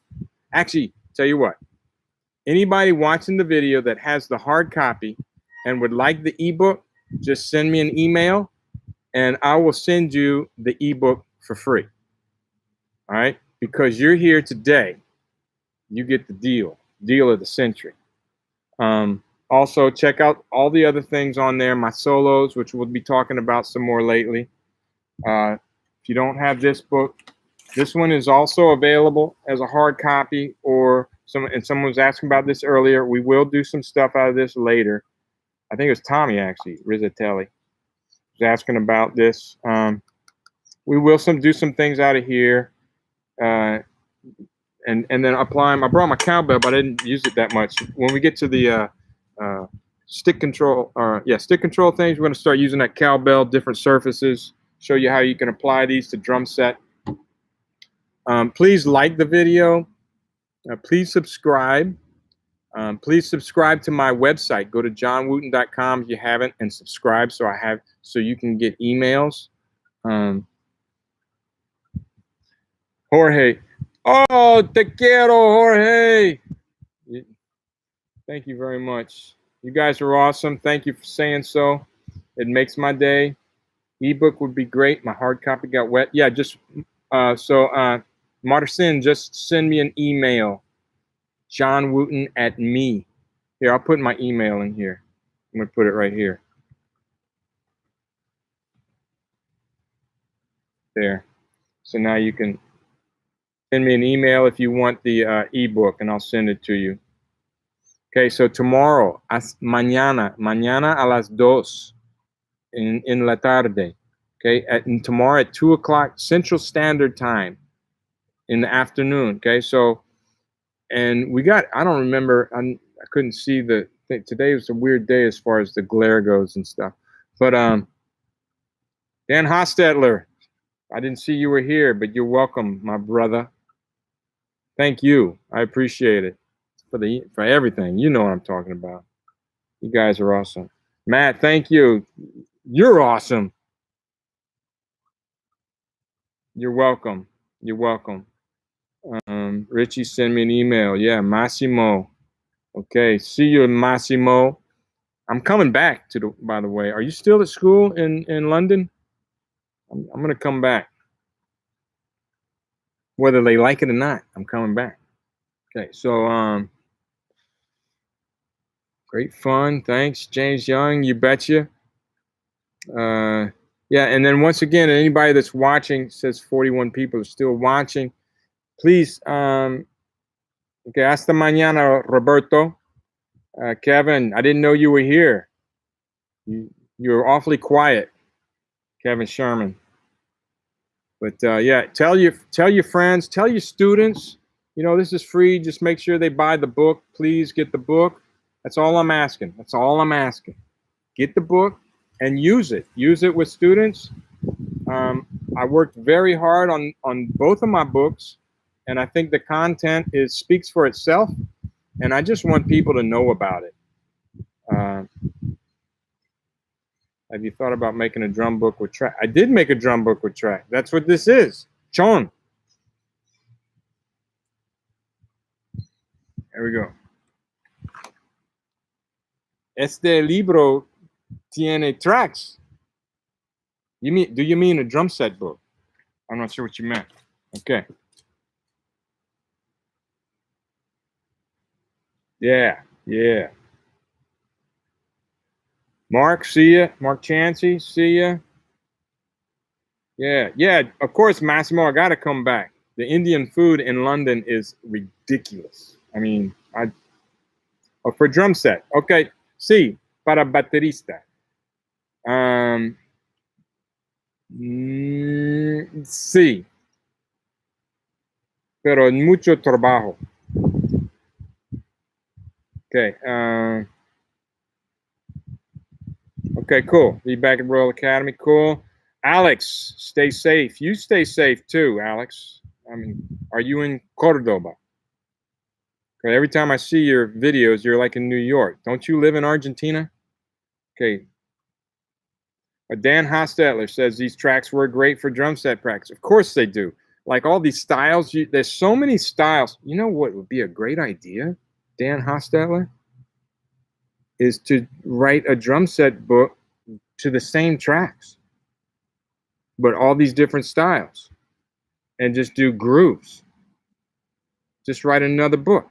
Actually, tell you what, anybody watching the video that has the hard copy and would like the ebook, just send me an email and I will send you the ebook for free. All right? Because you're here today, you get the deal of the century. Also, check out all the other things on there, my solos, which we'll be talking about some more lately. If you don't have this book, this one is also available as a hard copy, or someone was asking about this earlier. We will do some stuff out of this later. I think it was Tommy, actually, Rizzatelli, was asking about this. We will do some things out of here. And then apply them. I brought my cowbell, but I didn't use it that much. When we get to the stick control things, we're going to start using that cowbell, different surfaces, show you how you can apply these to drum set. Please like the video. Please subscribe. Please subscribe to my website. Go to johnwooten.com if you haven't, and subscribe so you can get emails. Jorge. Oh, te quiero, Jorge. Thank you very much. You guys are awesome. Thank you for saying so. It makes my day. Ebook would be great. My hard copy got wet. Yeah, Marcin, just send me an email. johnwooten@me. Here, I'll put my email in here. I'm going to put it right here. There. So now you can send me an email if you want the ebook, and I'll send it to you. Okay, so tomorrow, mañana a las 2 en la tarde. Okay, tomorrow at 2 o'clock Central Standard Time in the afternoon. Okay, so, and we got, I don't remember, I couldn't see today was a weird day as far as the glare goes and stuff. But Dan Hostetler, I didn't see you were here, but you're welcome, my brother. Thank you. I appreciate it for everything. You know what I'm talking about. You guys are awesome. Matt, thank you. You're awesome. You're welcome. You're welcome. Richie, send me an email. Yeah, Massimo. Okay, see you, Massimo. I'm coming back by the way. Are you still at school in London? I'm going to come back. Whether they like it or not, I'm coming back. Okay, so great fun. Thanks, James Young. You betcha. Yeah, and then once again, anybody that's watching, says 41 people are still watching. Please, okay, hasta mañana, Roberto. Kevin, I didn't know you were here. You're awfully quiet, Kevin Sherman. But yeah, tell your friends, tell your students, you know, this is free. Just make sure they buy the book. Please get the book. That's all I'm asking. That's all I'm asking. Get the book and use it. Use it with students. I worked very hard on both of my books, and I think the content speaks for itself, and I just want people to know about it. Have you thought about making a drum book with track? I did make a drum book with track. That's what this is. Chon. There we go. Este libro tiene tracks. Do you mean a drum set book? I'm not sure what you meant. Okay. Yeah, yeah. Mark, see ya. Mark Chansey, see ya. Yeah, yeah. Of course, Massimo, I gotta come back. The Indian food in London is ridiculous. I mean, for drum set. Okay, sí, para baterista. Sí, pero mucho trabajo. Okay. Okay, cool. Be back at Royal Academy. Cool. Alex, stay safe. You stay safe too, Alex. I mean, are you in Cordoba? Okay, every time I see your videos, you're like in New York. Don't you live in Argentina? Okay. Dan Hostetler says these tracks work great for drum set practice. Of course they do. Like all these styles, there's so many styles. You know what would be a great idea, Dan Hostetler? Is to write a drum set book to the same tracks, but all these different styles, and just do grooves. Just write another book,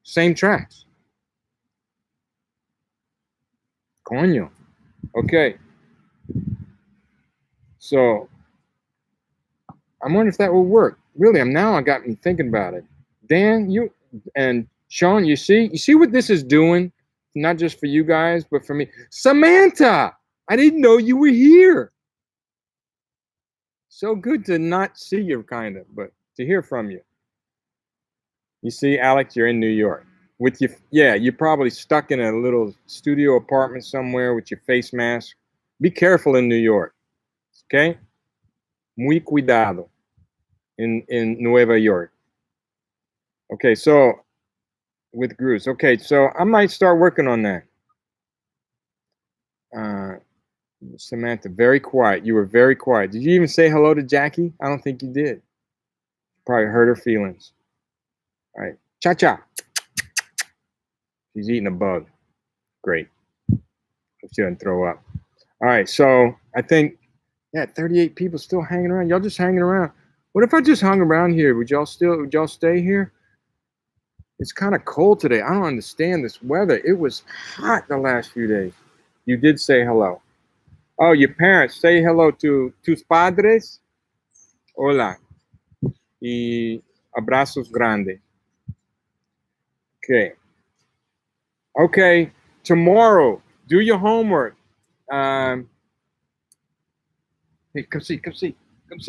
same tracks. Coño. Okay. So I'm wondering if that will work. Really, I got me thinking about it. Dan, you and Sean, you see what this is doing? Not just for you guys, but for me. Samantha, I didn't know you were here. So good to not see you, kind of, but to hear from you. You see, Alex, you're in New York. With your, yeah, you're probably stuck in a little studio apartment somewhere with your face mask. Be careful in New York, okay? Muy cuidado in Nueva York. Okay, so with grooves. Okay, so I might start working on that. Samantha, very quiet. You were very quiet. Did you even say hello to Jackie? I don't think you did. Probably hurt her feelings. All right, cha-cha. She's eating a bug. Great. Hope she doesn't throw up. All right, so I think, yeah, 38 people still hanging around. Y'all just hanging around. What if I just hung around here? Would y'all stay here? It's kind of cold today. I don't understand this weather. It was hot the last few days. You did say hello. Oh, your parents. Say hello to tus padres. Hola. Y abrazos grandes. Okay. Okay. Tomorrow, do your homework. Hey, come see. Come say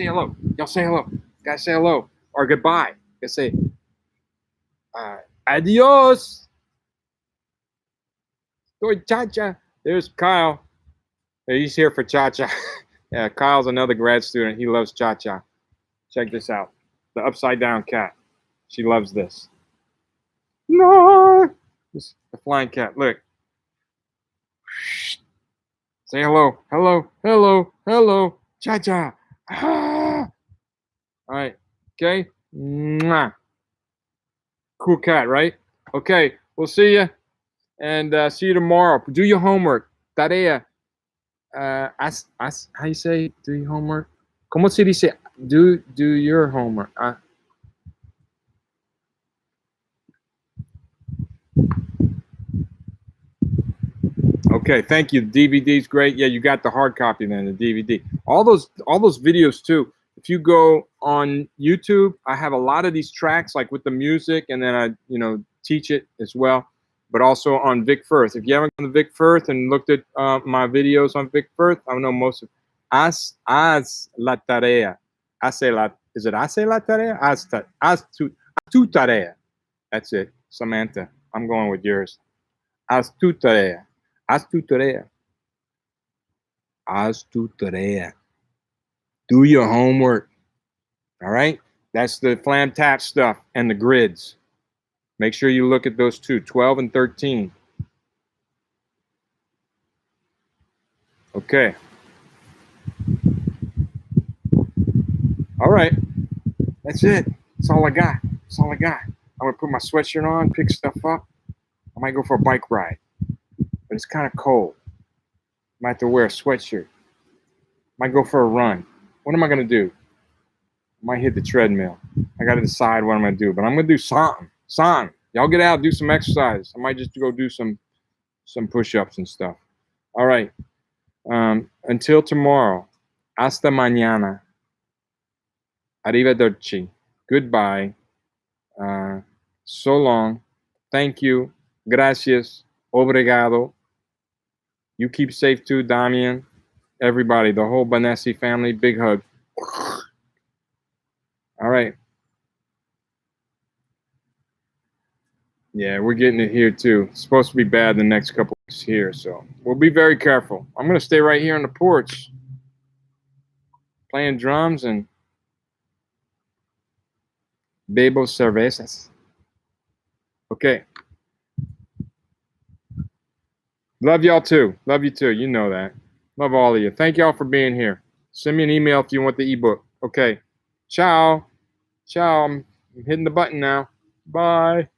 hello. Y'all say hello. Guys, say hello or goodbye. Guys, say adios. Cha-cha. There's Kyle. He's here for cha-cha. Yeah, Kyle's another grad student. He loves cha-cha. Check this out. The upside down cat. She loves this. No. This the flying cat. Look. Say hello. Hello. Hello. Hello. Cha-cha. Ah. All right. Okay. Mwah. Cool cat, right? Okay. We'll see you. And see you tomorrow. Do your homework. Tarea. How you say do your homework? ¿Cómo se dice do your homework? Okay, thank you. The DVD's great. Yeah, you got the hard copy then, the DVD. All those videos too. If you go on YouTube, I have a lot of these tracks like with the music, and then I teach it as well. But also on Vic Firth. If you haven't gone to Vic Firth and looked at my videos on Vic Firth, I know most of haz la tarea. Is it hace la tarea? Haz tu tarea. That's it, Samantha. I'm going with yours. Haz tu tarea. Haz tu tarea. Haz tu tarea. Do your homework. All right? That's the flam tap stuff and the grids. Make sure you look at those two, 12 and 13. Okay. All right. That's it. That's all I got. That's all I got. I'm going to put my sweatshirt on, pick stuff up. I might go for a bike ride. But it's kind of cold. I might have to wear a sweatshirt. Might go for a run. What am I going to do? I might hit the treadmill. I got to decide what I'm going to do. But I'm going to do something. Y'all get out, do some exercise. I might just go do some push-ups and stuff. All right. Until tomorrow. Hasta mañana. Arrivederci. Goodbye. So long. Thank you. Gracias. Obrigado. You keep safe too, Damian. Everybody, the whole Banessi family, big hug. All right. Yeah, we're getting it here too. It's supposed to be bad the next couple weeks here, so we'll be very careful. I'm going to stay right here on the porch playing drums and bebo cervezas. Okay. Love y'all too. Love you too. You know that. Love all of you. Thank y'all for being here. Send me an email if you want the ebook. Okay. Ciao. Ciao. I'm hitting the button now. Bye.